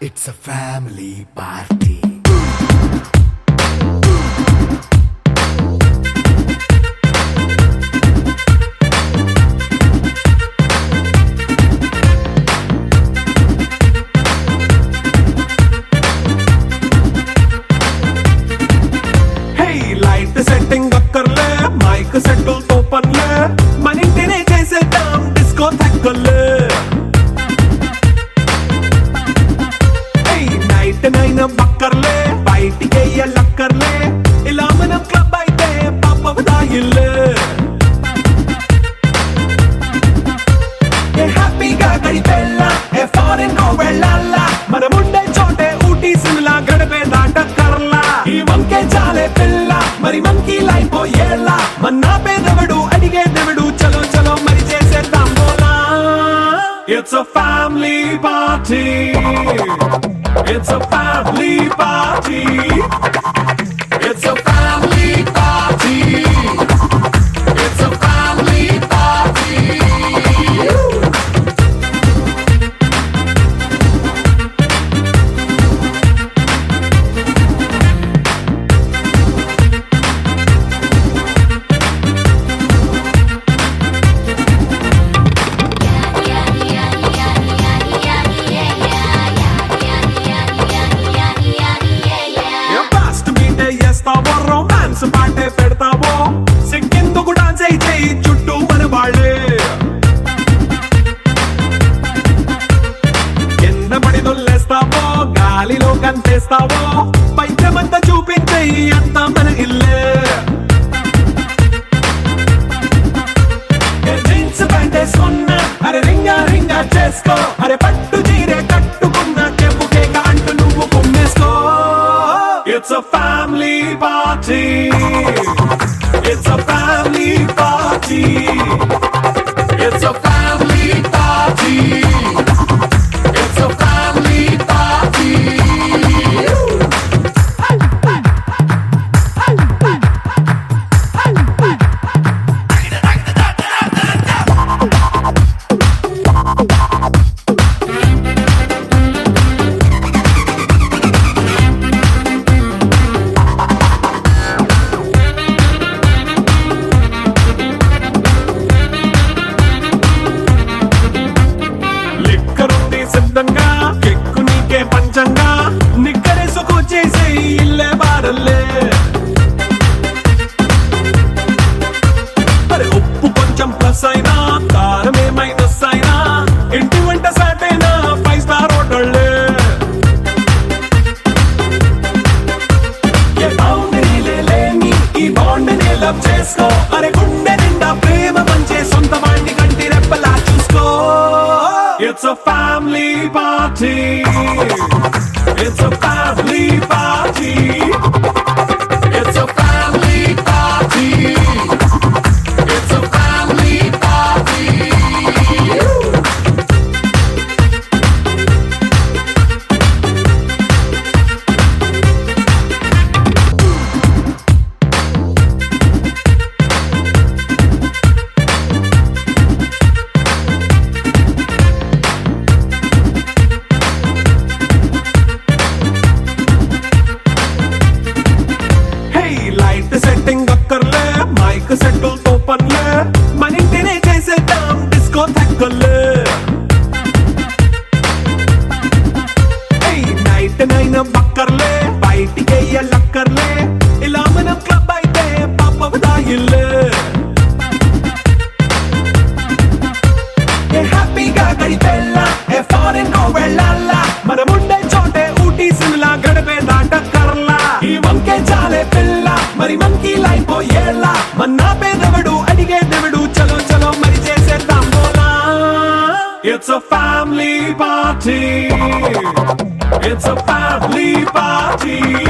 It's a family party. Hey, light setting అక్కర్లే, మైక్ సెట్టుల్ తో పనులే, మన ఇంటినే చేసేద్దాం డిస్కో థక్కర్లే. నైట్ నైన్ బక్కర్లే, బయటికెయ్యలక్కర్లే, ఇలా మనం క్లబ్ అయితే పాపదాయిల్లే. ఏ హ్యాపీగా గడిపెళ్ళా, ఏ ఫారెన్ కో వెళ్ళాలా, మనముండే చోటే ఊటీ సిమ్లా గడిపే దాటక్కర్లా. ఈ వంకే చాలే పిల్ల, మరి మంకీ లైఫ్ ఏళ్ళ, మన్నా పేదవడు అడిగేదెవడు, చలో చలో మరి చేసేద్దాం బోలా. It's a family party. It's a family party. It's a family party. It's a family party. Romance పాటే పెడతావో, సిగ్గెందుకు డాన్స్ అయి చేయి చుట్టూ మన వాళ్ళే. కింద పడి దొల్లేస్తావో, గాలిలో కంటేస్తావో, పైచమంతా చూపించేయి అంతా మన ఇల్లే. జీన్స్ ప్యాంట్ వేసుకున్నా, అరే రింగా రింగా చేసుకో, అరే పట్టు చీరే కట్టుకున్నా, చెప్పు కేక అంటూ నువ్వు కుమ్మేసుకో. It's a family party. It's a family party. It's a family party. It's a family party. చేసుకో అరే గుండె నిండా ప్రేమ పంచే సొంత వాణ్ణి కంటి రెప్పలా చూసుకో. It's a family party. It's a family party. It's a family party. It's a It's a family party. It's a family party.